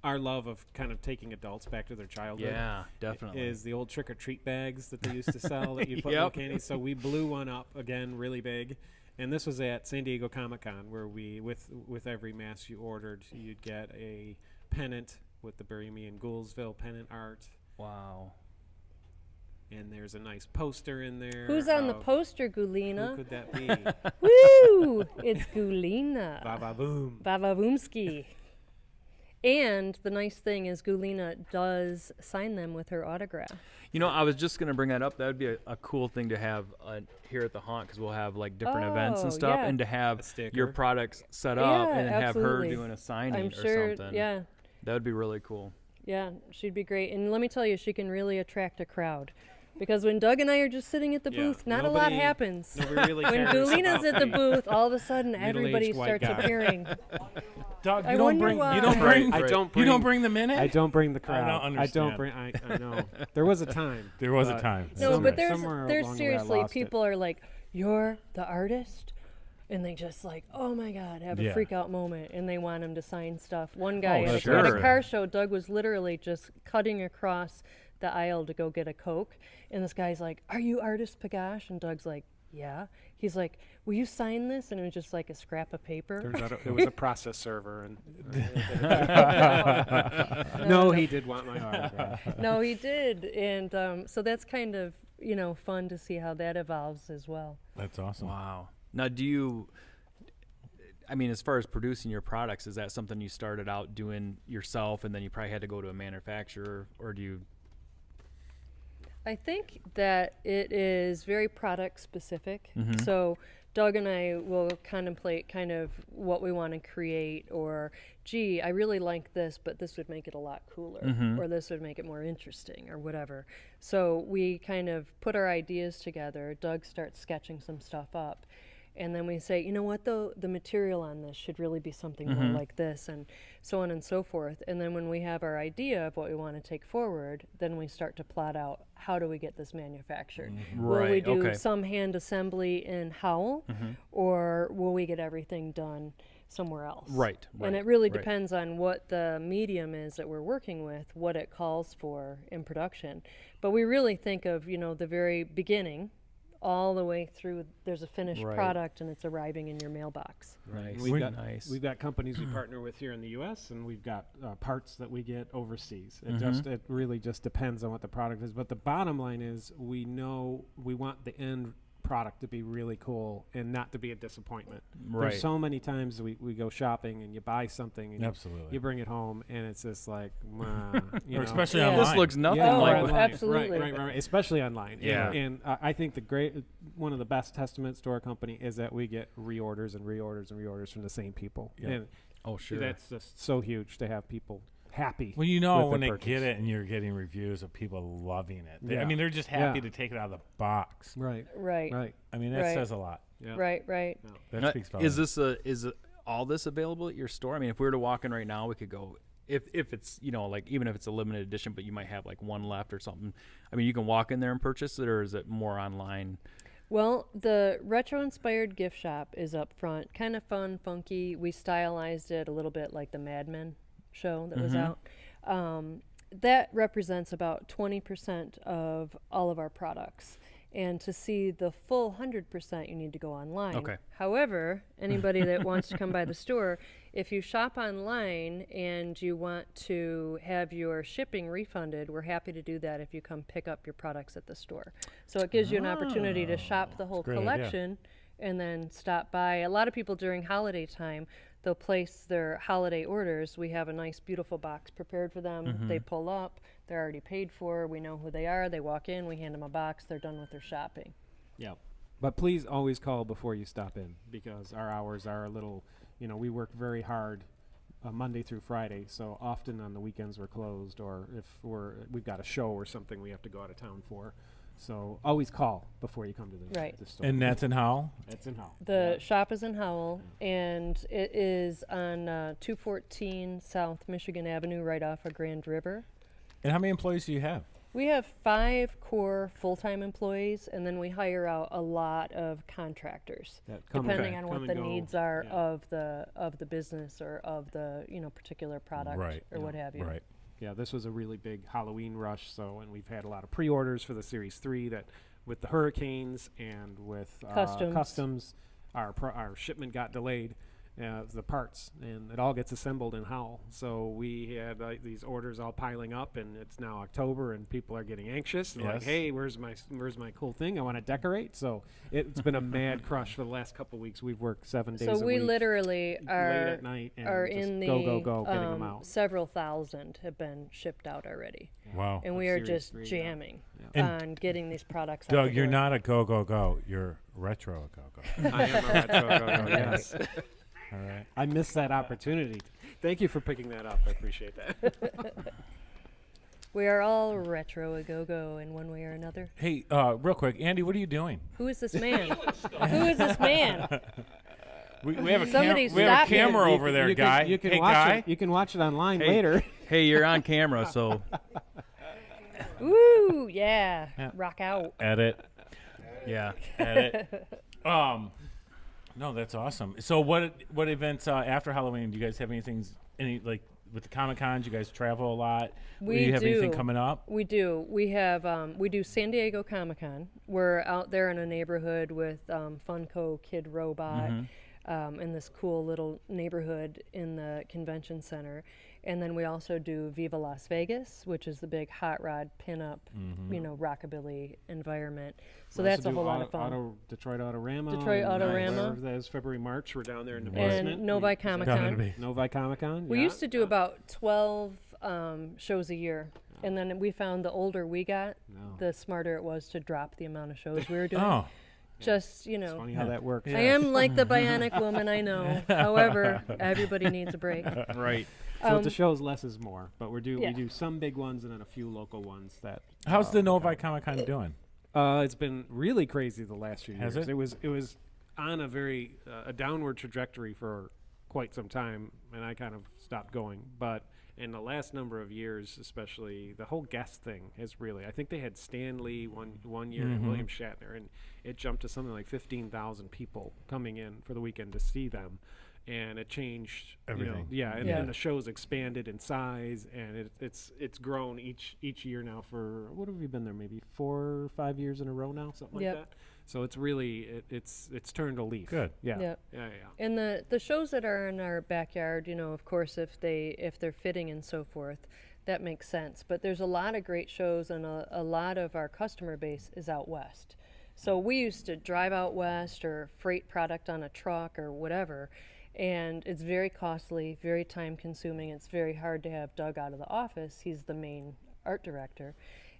our love of kind of taking adults back to their childhood. Yeah, definitely. Is the old trick or treat bags that they used to sell that you put in Yep. candy. So we blew one up again, really big. And this was at San Diego Comic-Con, where we, with every mask you ordered, you'd get a pennant with the Bury Me in Goulsville pennant art. Wow. And there's a nice poster in there. Who's on the of- poster, Who Gulina? could that be? Woo! It's Gulina. Baba boom. Vavavoomski. And the nice thing is Gulina does sign them with her autograph. You know, I was just going to bring that up. That would be a cool thing to have here at the haunt, because we'll have like different events and Oh, stuff, yeah. and to A have sticker. your products set up Yeah, and have her absolutely. doing a signing I'm or sure, something. yeah. That would be really cool. Yeah, she'd be great. And let me tell you, she can really attract a crowd. Because when Doug and I are just sitting at the Yeah, booth, not a lot nobody- happens. Nobody really When cares Gulina's about at the booth, all of a sudden middle-aged everybody white starts guy. appearing. Doug, I you don't wonder bring. why. You don't bring. I don't You don't bring- bring the minute. I don't bring the crowd. don't I don't understand. bring. I know. There was a time. There was a but time. No, That's but right. there's Somewhere there's along the way I seriously lost it. people are like, "You're the artist," and they just like, "Oh my God," have a Yeah. freak out moment, and they want him to sign stuff. One guy Oh, at, sure. at a car show, Doug was literally just cutting across the aisle to go get a Coke, and this guy's like, "Are you artist Pagash?" And Doug's like, "Yeah." He's like, "Will you sign this?" And it was just like a scrap of paper. Turns out it was a process server, and no, he did want my autograph. No, he did, and so that's kind of fun to see how that evolves as well. That's awesome. Wow. Now, I mean, as far as producing your products, is that something you started out doing yourself, and then you probably had to go to a manufacturer, or do you? I think that it is very product specific. Mhm. So Doug and I will contemplate kind of what we want to create, or gee, I really like this, but this would make it a lot cooler, Mhm. or this would make it more interesting, or whatever. So we kind of put our ideas together. Doug starts sketching some stuff up. And then we say, you know what, though, the material on this should really be something more like this, and so on and so forth. And then when we have our idea of what we want to take forward, then we start to plot out, how do we get this manufactured? Will we Right, do okay. some hand assembly in Howell, or will we get everything done somewhere else? Right, And right, it really right. depends on what the medium is that we're working with, what it calls for in production. But we really think of, the very beginning, all the way through, there's a finished Right. product and it's arriving in your mailbox. Nice. We've got, nice. we've got companies we partner with here in the U.S. and we've got parts that we get overseas. Mm-hmm. It really just depends on what the product is. But the bottom line is, we know we want the end product to be really cool and not to be a disappointment. Right. There's so many times we go shopping and you buy something and Absolutely. you bring it home and it's just like, you Or know. especially Yeah. online. This looks nothing Oh, like right. what absolutely. Right. Especially online. Yeah. And I think one of the best testaments to our company is that we get reorders and reorders and reorders from the same people. Yeah. And Oh, sure. that's just so huge to have people happy. Well, you know, with when their they purchase. get it and you're getting reviews of people loving it. I Yeah. mean, they're just happy Yeah. to take it out of the box. Right. Right. I mean, that Right. says a lot. Yeah. Right. That Now, speaks is volumes. is all this available at your store? I mean, if we were to walk in right now, we could go. If it's like, even if it's a limited edition, but you might have like one left or something. I mean, you can walk in there and purchase it, or is it more online? Well, the retro-inspired gift shop is up front, kind of fun, funky. We stylized it a little bit like the Mad Men show that was out. That represents about 20% of all of our products. And to see the full 100%, you need to go online. Okay. However, anybody that wants to come by the store, if you shop online and you want to have your shipping refunded, we're happy to do that if you come pick up your products at the store. So it gives you an opportunity to shop the whole a great idea. collection and then stop by. A lot of people during holiday time, they'll place their holiday orders. We have a nice, beautiful box prepared for them. They pull up. They're already paid for. We know who they are. They walk in. We hand them a box. They're done with their shopping. Yeah. But please always call before you stop in, because our hours are a little, we work very hard Monday through Friday. So often on the weekends we're closed, or if we've got a show or something we have to go out of town for. So always call before you come to the store. And that's in Howell? That's in Howell. The shop is in Howell, and it is on 214 South Michigan Avenue, right off of Grand River. And how many employees do you have? We have 5 core full-time employees, and then we hire out a lot of contractors, That come depending and- on come what and the go. needs are Yeah. of the business or of the particular product Right. or what have you. Right. Yeah, this was a really big Halloween rush. So, and we've had a lot of pre-orders for the Series 3 that, with the hurricanes and with customs, our shipment got delayed. The parts, and it all gets assembled in Howell. So we had these orders all piling up, and it's now October, and people are getting anxious. They're like, Yes. hey, where's my cool thing? I want to decorate. So it's been a mad crush for the last couple of weeks. We've worked 7 days a So we week, literally late are at night, and are just in the go getting them out. several thousand have been shipped out already, Wow. and Of we are Series just 3, yeah. jamming And on getting these products. out Doug, the you're door. not a go. You're retro go. I am a retro go-go, yes. All right. I missed that opportunity. Thank you for picking that up. I appreciate that. We are all retro a go in one way or another. Hey, real quick, Andy, what are you doing? Who is this man? Who is this man? We have a, Somebody we have a stop him. camera You over can- there, you can- guy. You can hey, watch guy. it. You can watch it online Hey. later. Hey, you're on camera, so Woo, yeah. Yeah. Rock out. Edit. yeah. Edit. No, that's awesome. So what events after Halloween? Do you guys have any like with the Comic Cons? You guys travel a lot. We do you have anything do. coming up? We do. We have we do San Diego Comic Con. We're out there in a neighborhood with Funko Kid Robot in this cool little neighborhood in the convention center. And then we also do Viva Las Vegas, which is the big hot rod pinup, rockabilly environment. So We that's also a do whole lot of fun. Detroit Autorama. Detroit and Autorama. wherever that is, February, March. We're down there in the basement. And Novi Comic Down in Con. the bay. Novi Comic Con. We used to do about 12 shows a year. And then we found the older we got, the smarter it was to drop the amount of shows we were doing. Oh, Just, It's funny how that works. I am like the bionic woman, I know. However, everybody needs a break. Right. So with the shows, less is more. But we Yeah. do some big ones and then a few local ones that. how's the Novi Comic Con doing? It's been really crazy the last few Has years. it? It was on a very a downward trajectory for quite some time, and I kind of stopped going. But in the last number of years, especially the whole guest thing has really. I think they had Stan Lee one year and William Shatner, and it jumped to something like 15,000 people coming in for the weekend to see them. And it changed Everything. And the show's expanded in size, and it's grown each year now for what have we been there, maybe 4 or 5 years in a row now, something Yep. like that. So it's really it's turned a leaf. Good. Yeah. Yep. Yeah. And the shows that are in our backyard, of course, if they're fitting and so forth, that makes sense. But there's a lot of great shows, and a lot of our customer base is out west. So we used to drive out west or freight product on a truck or whatever. And it's very costly, very time consuming. It's very hard to have Doug out of the office. He's the main art director.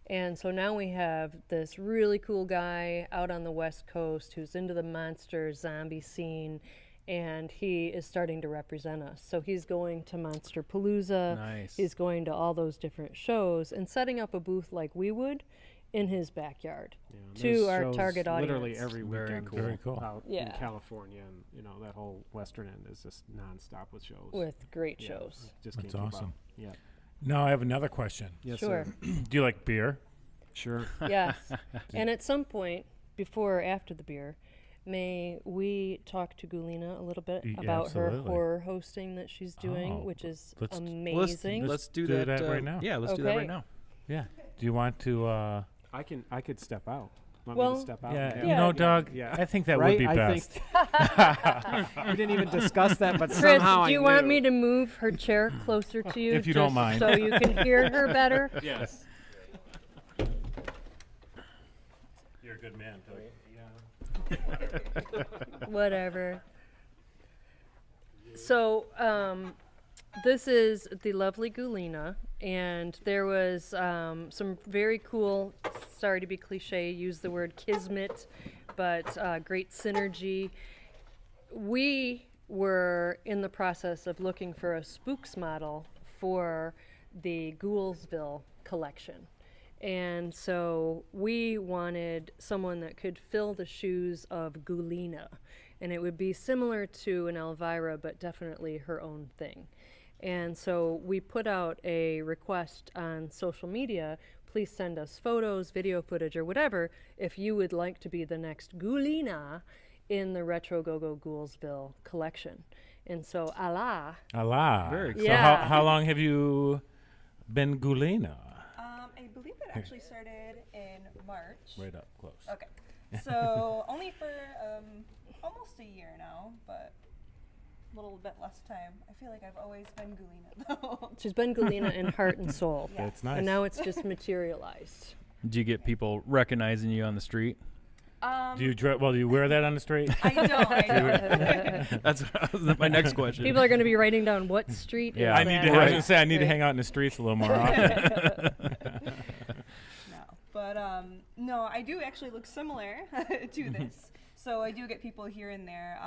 And so now we have this really cool guy out on the West Coast who's into the monster zombie scene, and he is starting to represent us. So he's going to Monster Palooza. Nice. He's going to all those different shows and setting up a booth like we would in his backyard to There's our shows target audience. literally every Very weekend. cool. Very cool. Out in Yeah. California, and that whole western end is just nonstop with shows. With great Yeah, shows. Just That's can't keep awesome. up. Yeah. Now I have another question. Yes, Sure. sir. Do you like beer? Sure. Yes. And at some point, before or after the beer, may we talk to Gulina a little bit about her absolutely. horror hosting that she's doing, Oh, which is let's- amazing. Let's do do that that right now. Yeah, let's do that Okay. right now. Yeah. Do you want to? I could step out. Want me Well, to step out? Yeah. Yeah. You know, Doug. Yeah. I think that Right? would be I best. think we didn't even discuss that, but Chris, somehow do you I want knew. me to move her chair closer to you? If you don't just mind. so you can hear her better? Yes. You're a good man, Doug. Whatever. So, this is the lovely Gulina, and there was some very cool, sorry to be cliche, use the word kismet, but great synergy. We were in the process of looking for a spooks model for the Goulsville collection. And so we wanted someone that could fill the shoes of Gulina. And it would be similar to an Elvira, but definitely her own thing. And so we put out a request on social media, please send us photos, video footage, or whatever, if you would like to be the next Gulina in the Retro Go-Go Goulsville collection. And so, Allah. Very So cool. how long have you been Gulina? I believe it actually started in March. Right up close. Okay. So only for almost a year now, but a little bit less time. I feel like I've always been Gulina though. She's been Gulina in heart and soul. Yeah. That's nice. And now it's just materialized. Do you get people recognizing you on the street? Do you wear that on the street? I don't. That's my next question. People are going to be writing down what street Yeah. is I need that? to. I was Right. gonna say I need to hang out in the streets a little more often. No, but no, I do actually look similar to this. So I do get people here and there.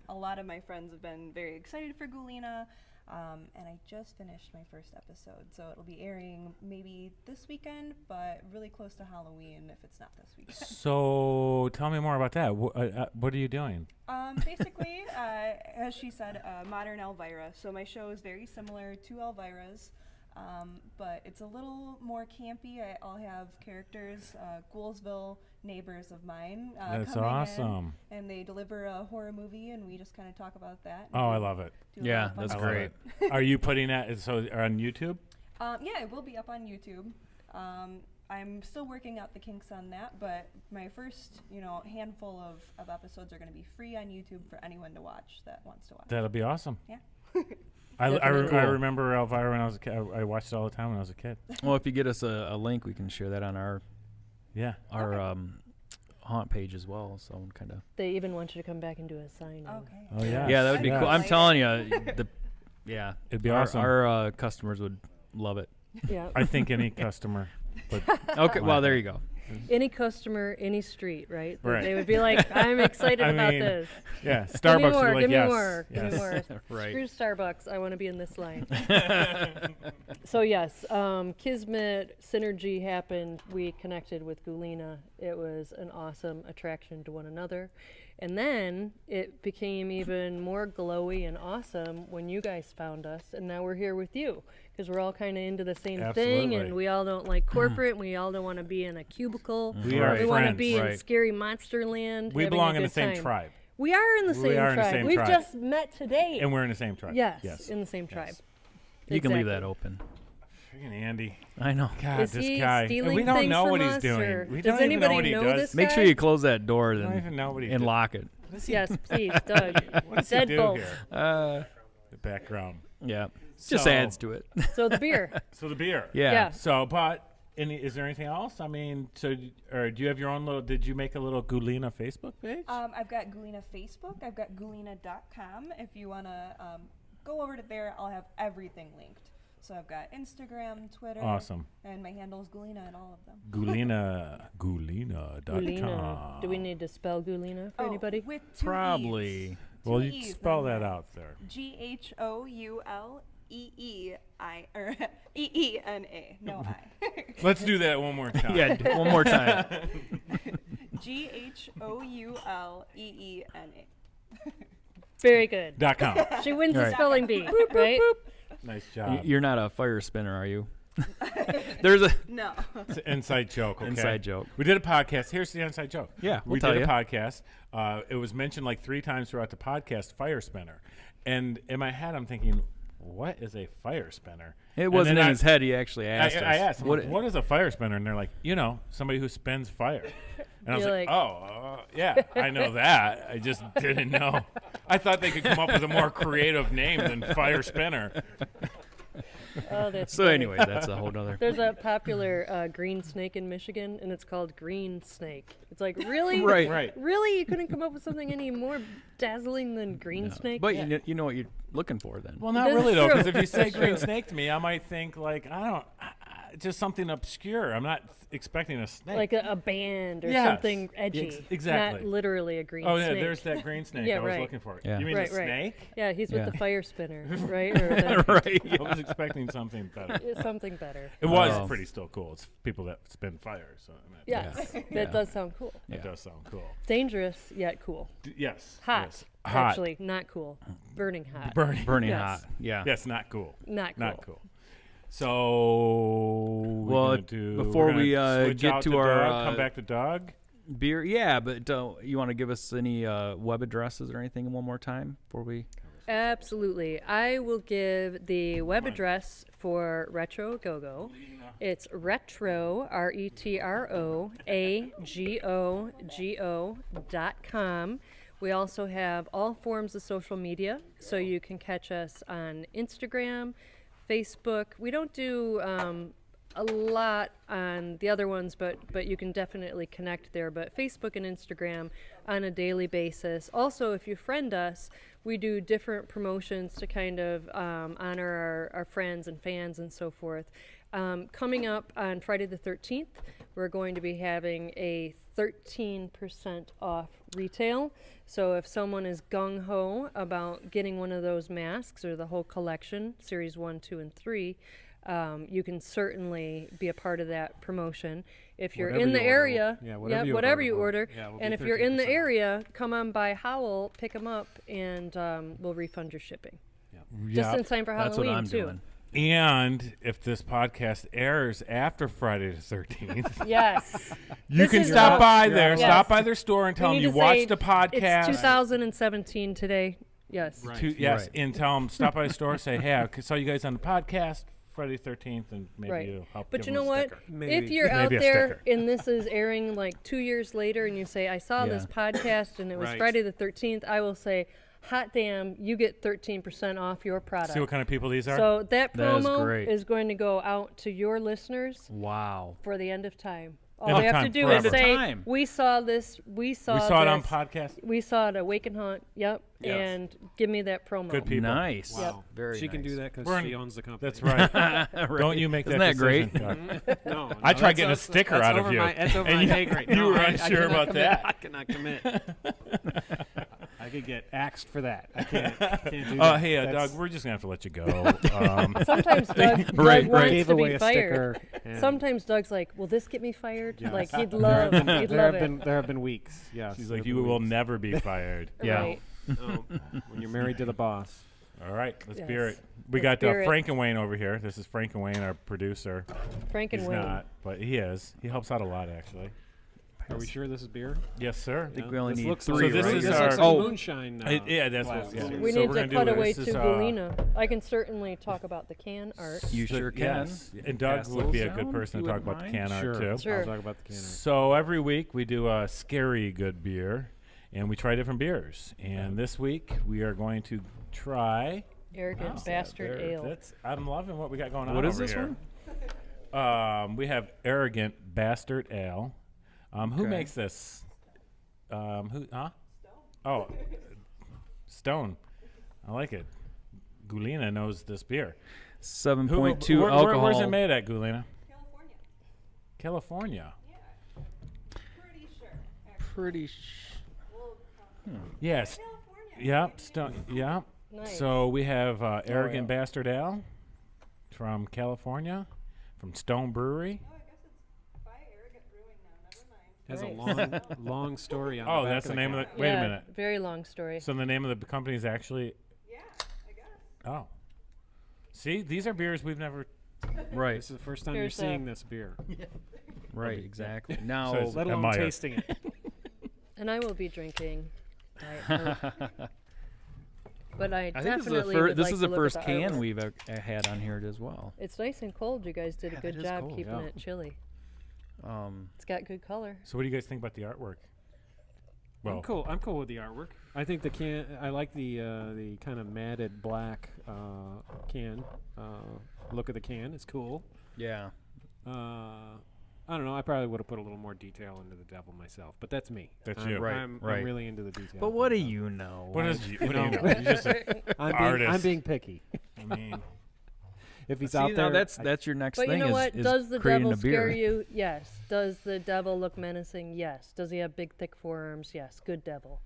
A lot of my friends have been very excited for Gulina, and I just finished my first episode, so it'll be airing maybe this weekend, but really close to Halloween if it's not this weekend. So tell me more about that. What are you doing? Basically, as she said, modern Elvira. So my show is very similar to Elvira's, but it's a little more campy. I'll have characters, Goulsville neighbors of mine. That's coming in, awesome. and they deliver a horror movie, and we just kind of talk about that. Oh, I love it. do a Yeah, little fun that's I stuff. love great. it. Are you putting that on YouTube? Yeah, it will be up on YouTube. I'm still working out the kinks on that, but my first, handful of episodes are going to be free on YouTube for anyone to watch that wants to watch. That'll be awesome. Yeah. I Definitely. remember Elvira when I was a kid. I watched it all the time when I was a kid. Well, if you get us a link, we can share that on our Yeah. haunt page as well. So kind of. They even want you to come back and do a signing. Okay. Oh yeah. Yeah, that would be Yeah. cool. I'm Excited. telling you, It'd be our, awesome. Our customers would love it. Yeah. I think any customer. But Okay, well there you go. Any customer, any street, right? Right. They would be like, I'm excited I about mean, this. yeah, Give me Starbucks more, would be like give me yes. more, yes. give me more. Right. Screw Starbucks, I want to be in this line. So yes, Kismet synergy happened. We connected with Gulina. It was an awesome attraction to one another. And then it became even more glowy and awesome when you guys found us, and now we're here with you because we're all kind of into the same thing, Absolutely. and we all don't like corporate. We all don't want to be in a cubicle. We are We want to friends. be in Right. scary monster land. We having belong a in the good same time. tribe, We are in the We same are in the tribe. same We've tribe. just met today. and we're in the same tribe. Yes, in the same tribe. Yes. You can leave that Exactly. open. Freaking Andy. I know. God, Is this he guy. And stealing we don't things know from what he's us, doing. or We does don't even know anybody what he know does. this Make sure guy? you close that door I don't even know what he and does. lock it. What does he, Yes, please, Doug. what does he Dead do bolt. here? Uh, The background. yeah. Just So- adds to it. So the beer. So the beer. Yeah. Yeah. So, but is there anything else? I mean, or do you have your own little? Did you make a little Gulina Facebook page? I've got Gulina Facebook. I've got Gulina.com. If you want to go over to there, I'll have everything linked. So I've got Instagram, Twitter. Awesome. And my handle is Gulina in all of them. Gulina.com. Gulina. Do we need to spell Gulina for anybody? With two Probably. E's. Well, Two you E's, spell then that out there. GHOULEENA. No I. Let's do that one more time. Yeah. One more time. GHOULEENA. Very good. .com. She wins the Right. spelling bee, right? Nice job. You're not a fire spinner, are you? There's a No. It's an inside joke. Okay? inside joke. We did a podcast. Here's the inside joke. Yeah, we we'll tell did a you. podcast. It was mentioned like 3 times throughout the podcast. Fire spinner, and in my head, I'm thinking, what is a fire spinner? It And wasn't then in I- his head. He actually asked us. I asked, What? what is a fire spinner? And they're like, somebody who spins fire. And I was You're like, like- oh, yeah, I know that. I just didn't know. I thought they could come up with a more creative name than fire spinner. Oh, that's So funny. anyway, that's a whole nother. There's a popular green snake in Michigan, and it's called green snake. It's like, really? Right. Right. Really? You couldn't come up with something any more dazzling than green snake? But Yeah. you know what you're looking for then. Well, not That's really, though, true. because if you say That's green true. snake to me, I might think, like, I don't. just something obscure. I'm not expecting a snake. Like a band or Yes. something edgy. Exactly. Not literally a green oh yeah, snake. there's that green snake. Yeah, I was right. looking for it. Yeah. You mean Right, the right. snake? Yeah, he's Yeah. with the fire spinner, right? Or the, right. I was expecting something better. something better. It was Oh. pretty still cool. It's people that spin fire, so I mean, Yes, Yeah. that does sound cool. it Yeah. does sound cool. Dangerous yet cool. Yes. Hot, Yes. Hot. actually, not cool. Burning hot. Burning. Burning Yes. hot. Yeah. Yes, not cool. Not cool. Not cool. So Well, before we're we, gonna switch get out to our, Doug, come back to Doug. Beer. Yeah, but you want to give us any web addresses or anything one more time before we? Absolutely. I will give the web address for Retro Go-Go. It's retro, RETROAGOGO.com. We also have all forms of social media, so you can catch us on Instagram, Facebook. We don't do a lot on the other ones, but you can definitely connect there. But Facebook and Instagram on a daily basis. Also, if you friend us, we do different promotions to kind of honor our friends and fans and so forth. Coming up on Friday the 13th, we're going to be having a 13% off retail. So if someone is gung-ho about getting one of those masks or the whole collection, Series 1, 2, and 3, you can certainly be a part of that promotion. If you're Whatever in you the order, area, yeah, whatever you order. Yeah, we'll And be if you're in the 13% off. area, come on by Howell, pick them up, and we'll refund your shipping. Just in time for That's what Halloween, I'm too. doing. And if this podcast airs after Friday the 13th, Yes. you This can is stop the- by there. Yes. Stop by their store and tell We them need you to watched say the podcast. It's 2017 today. Yes. Right. Yes, Right. and tell them stop by the store. Say, hey, I saw you guys on the podcast Friday the 13th, and maybe Right. you help. But give you them know a what? sticker. Maybe. If you're out Maybe a there sticker. and this is airing like 2 years later and you say, I saw this podcast and it was Right. Friday the 13th, I will say, hot damn, you get 13% off your product. See what kind of people these are. So that That is promo great. is going to go out to your listeners Wow. for the end of time. End All of they have to time, do forever. is say, End of time. we saw this, we saw we saw it on this, podcast. we saw it at Awaken Hunt, yep, Yes. and give me that promo. Good people. Nice. Wow. Very She can nice. do that because We're in- she owns the company. That's right. Right. Don't you make Isn't that that great? decision, Doug. No, I tried that's getting a sticker that's out of over you. That's over And my you- pay grade. you No, were I unsure cannot about commit. that. I cannot commit. I could get axed for that. I can't do Oh, that. hey, That's- Doug, we're just gonna have to let you go. Sometimes Doug Right, wants right. Gave to away be a fired. sticker. and- Sometimes Doug's like, will this get me fired? Yes. Like, he'd There love, have been- he'd there love have it. been there have been weeks. Yes. She's there like, have you been will weeks. never be fired. Yeah. Right. No, when you're married to the boss. All right, let's Yes. beer it. We Let's got beer it. Frank and Wayne over here. This is Frank and Wayne, our producer. Frank and He's Wayne. not, but he is. He helps out a lot, actually. Are we sure this is beer? Yes, sir. I think Yeah. we only This need looks 3, So this right? is This our- looks like oh, moonshine. Yeah, that's what. glass. Yeah. We So need we're to gonna cut do away this to is, Galena. I can certainly talk about the can art. You sure can. Yes. And Doug Pass would be a those good down, person if to you talk about wouldn't the can mind. art Sure. too. Sure. I'll talk about the can art. So every week we do a scary good beer, and we try different beers. And this week we are going to try. Arrogant bastard There- ale. I'm loving what we got going on. What is over this here. one? We have Arrogant Bastard Ale. Who Okay. makes this? Who? Huh? Oh, Stone. I like it. Gulina knows this beer. 7.2 where- alcohol. Where's it made at, Gulina? California. California. Yeah. Pretty sure. Pretty Yes. California. Yep. Stone. Yep. Nice. So we have Arrogant yeah. Bastard Ale from California, from Stone Brewery. Oh, I guess it's by Arrogant Brewing now. Never mind. Has a long long story on. Oh, the back that's the of name can. of the. Wait a Yeah, minute. Very long story. So the name of the company is actually. Yeah, I guess. Oh. See, these are beers we've never. Right, This is the first time Here's you're seeing this beer, right, exactly. Now, So it's- let alone Admire. tasting it. And I will be drinking Diet Coke. But I I think definitely this would is the like to first look first at the can artwork. we've had on here as well. It's nice and cold. You guys did a Yeah, good that is job cold, keeping yeah. it chilly. Um, It's got good color. So what do you guys think about the artwork? Well, I'm cool. I'm cool with the artwork. I think the can. I like the kind of matted black can. Look at the can. It's cool. yeah. I don't know. I probably would have put a little more detail into the devil myself, but that's me. That's I'm, you. Right, I'm right. really into the detail. But what do you know? what is you? What do No. you know? You're just a I'm artist. being picky. I mean, if he's See, out now there. that's your next But thing. you know is, what? is Does the creating devil a beer. scare you? Yes. Does the devil look menacing? Yes. Does he have big, thick forearms? Yes. Good devil.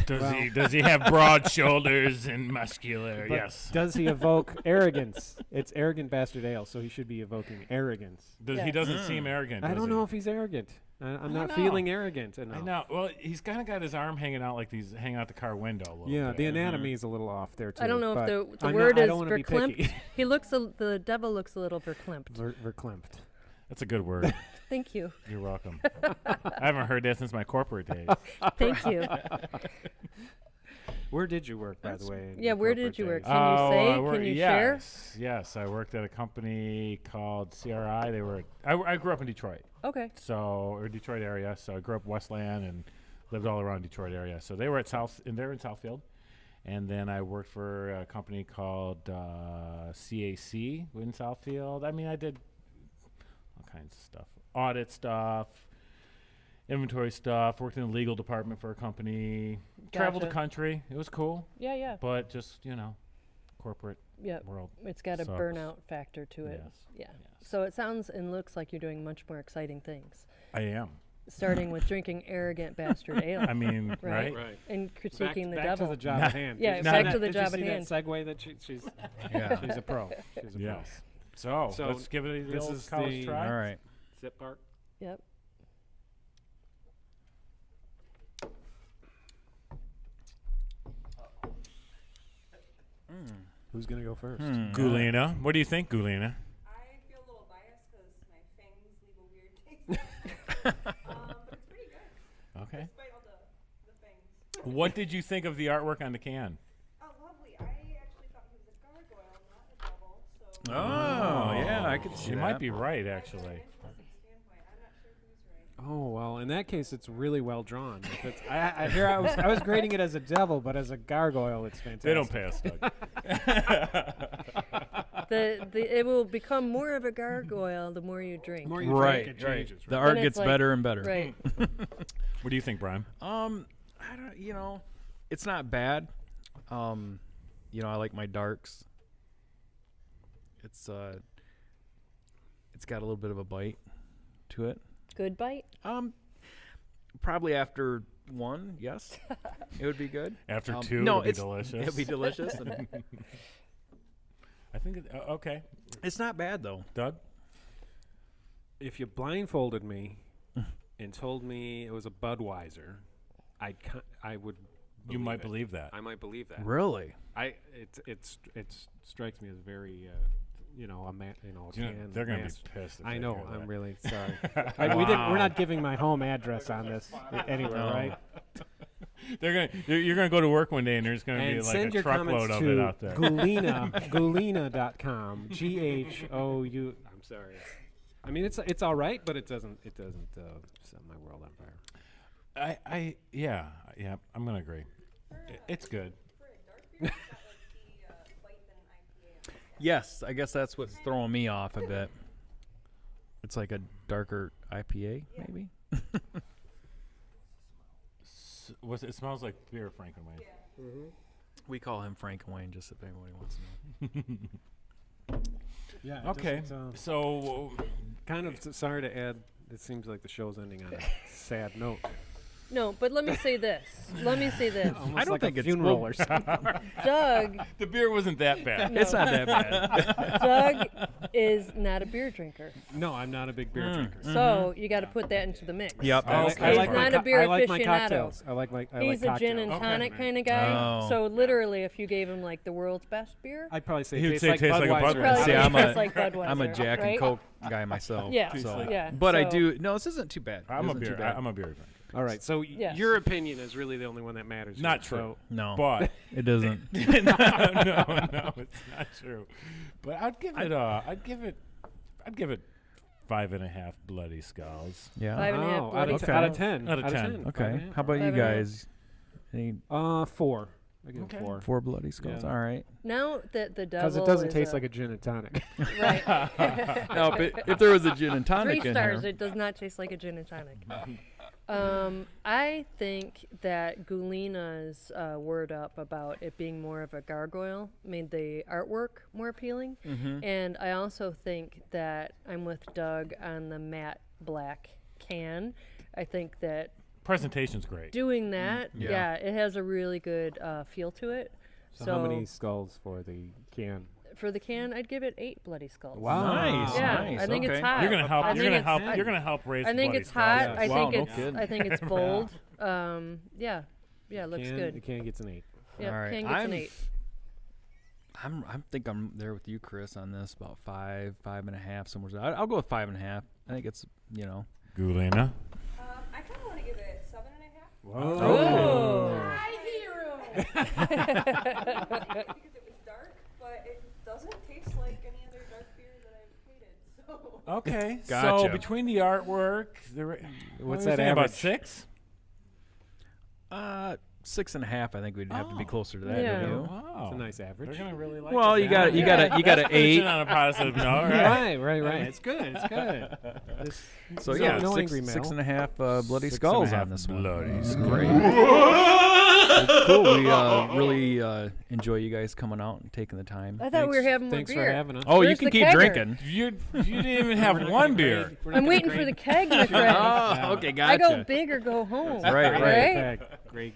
Does he have broad shoulders and muscular? But Yes. Does he evoke arrogance? It's arrogant bastard ale, so he should be evoking arrogance. He Yes. doesn't seem arrogant. I does don't he? know if he's arrogant. I'm don't not know. feeling arrogant enough. I know. Well, he's kind of got his arm hanging out like he's hanging out the car window a little Yeah, bit. the anatomy is a little off there too. I don't know if but the I'm word not, I is don't wanna be verklempt. picky. He looks the devil looks a little verklempt. Verklempt. That's a good word. Thank you. You're welcome. I haven't heard that since my corporate days. Thank you. Where did you work, by the way? in Yeah, your where corporate did you work? days? Can you say? I work- Can you share? Yes, I worked at a company called CRI. I grew up in Detroit, Okay. or Detroit area. So I grew up Westland and lived all around Detroit area. So they were they're in Southfield, and then I worked for a company called CAC in Southfield. I mean, I did all kinds of stuff, audit stuff, inventory stuff. Worked in the legal department for a company. Traveled the Gotcha. country. It was cool, Yeah, yeah. but just corporate Yep. world. It's got a sucks. burnout factor to it. Yes. Yeah. Yes. So it sounds and looks like you're doing much more exciting things. I am. Starting with drinking arrogant bastard ale I mean, Right. right? and Back, critiquing the back devil. to the job at hand. Yeah, Did you back see to that- the did job you at see hand. that segue that she's Yeah. she's a pro. She's a Yes. So, So let's give it the this old is college the- try. All right. pro. Sip part. Yep. Who's gonna go first? Gulina. What do you think, Gulina? I feel a little biased because my fangs leave a weird taste. But it's pretty good, Okay. despite all the fangs. What did you think of the artwork on the can? Oh, lovely. I actually thought he was a gargoyle, not a devil. So Oh, yeah, I could see She that. might be right, that's an actually. interesting standpoint. I'm not sure who's right. Oh well, in that case, it's really well drawn. If it's, I was grading it as a devil, but as a gargoyle, it's fantastic. They don't pay us, Doug. It will become more of a gargoyle the more you drink. The more you Right, drink, it right. changes. The Right? art Then it's gets like- better and better. Right. What do you think, Brian? I don't. It's not bad. I like my darks. It's got a little bit of a bite to it. Good bite. Probably after one, yes, it would be good. After two, no, it'll be it's delicious. It'll be delicious. And I think okay. it's not bad though. Doug? If you blindfolded me and told me it was a Budweiser, I would. You might it. believe that. I might believe that. Really? It strikes me as very You know, can they're going to mass- be pissed. If I they know. hear I'm that. really sorry. We're not giving my home address on this anywhere, No. right? You're gonna go to work one day and there's gonna And be like send a your truckload comments of it to out there. Gulina.com. GHOU. I'm sorry. I mean, it's all right, but it doesn't set my world on fire. Yeah, I'm gonna agree. It's good. For a dark beer, it's got like the bite than an IPA. Yes, I guess that's what's throwing me off a bit. It's like a darker IPA, maybe. It smells like beer, Frankenwein. Yeah. We call him Frank Wayne, just if anybody wants to know. Yeah. Okay, so Kind of sorry to add. It seems like the show's ending on a sad note. No, but let me say this. Almost I don't like think a it's funeral well- or something. Doug the beer wasn't that bad. No. It's not that bad. Doug is not a beer drinker. No, I'm not a big beer drinker. So you got to put that into the mix. Yep. Oh, that's okay. good. He's like my not a beer I like my aficionado. cocktails. I like He's a gin and cocktails. tonic Okay. kind of guy. Oh. So literally, if you gave him like the world's best beer, I'd probably say He would tastes say like tastes like a Budweiser. Budweiser. probably See, I'm a- tastes like Budweiser. I'm a Jack right? and Coke guy myself. Yeah, So. yeah. But I so- do. No, this isn't too bad. I'm a This isn't beer. too bad. I'm a beer drinker. All right, so Yes. your opinion is really the only one that matters. Not here. true. No, But it doesn't. no, it's not true. But I'd give it 5.5 bloody skulls. Yeah. Five and a half Oh, bloody out Okay. out of 10. Out of 10. Okay. How about you 5.5. guys? Any 4. I give Okay. it 4. 4 bloody skulls? Yeah. All right. Now that the devil Because it doesn't is taste like a gin and tonic. right. Now, if there was a gin and 3 tonic in stars. here, It does not taste like a gin and tonic. I think that Gulina's word up about it being more of a gargoyle made the artwork more appealing. And I also think that I'm with Doug on the matte black can. I think that Presentation's great. doing that, Yeah. yeah, it has a really good feel to it. So how many skulls for the can? For the can, I'd give it 8 bloody skulls. Nice. Yeah, nice. I think okay. it's hot. You're gonna help. I You're think gonna it's help. hot. You're gonna help raise. I think bloody it's skulls. hot. Yes. I Wow, think no it's. kidding. I think it's bold. Yeah, it looks Can, good. The can gets an 8. Yeah, All right. can gets an 8. I think I'm there with you, Chris, on this. About 5.5, somewhere. I'll go with 5.5. I think it's Gulina. I kind of want to give it 7.5. Whoa. My hero. Because it was dark, but it doesn't taste like any other dark beer that I've hated. So. Okay. So Gotcha. between the artwork, What's what that are we thinking, about average? 6? 6.5. I think we'd have to be Oh. closer to that. Yeah. don't you? Wow. It's a nice average. They're gonna really like. Well, it. you got an 8. On a positive note, right? Right. It's good. It's good. So No- yeah, no six, angry mail. 6.5 bloody 6.5 skulls on this one. bloody That's great. Well, cool. We really enjoy you guys coming out and taking the time. I thought we were having more Thanks beer. for having us. Oh, you Where's can the keep kegger? drinking. You didn't even have one beer. I'm waiting for the keg, my friend. Oh, okay, I gotcha. go big or go home. Right. Grade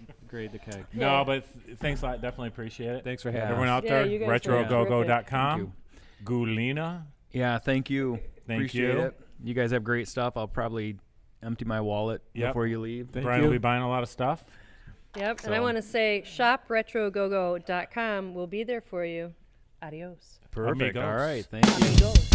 the keg. No, but thanks a lot. Definitely appreciate it. Thanks for Yeah. having Everyone us. out Yeah, there, you guys were retrogogo.com. Thank Gulina. Yeah, thank you. Thank Appreciate you. it. You guys have great stuff. I'll probably empty my wallet Yep. before you leave. Thank Brian you. will be buying a lot of stuff. Yep, and I So- want to say shopretrogogo.com will be there for you. Adios. Perfect. Amigos. All right. Thank you. Amigos.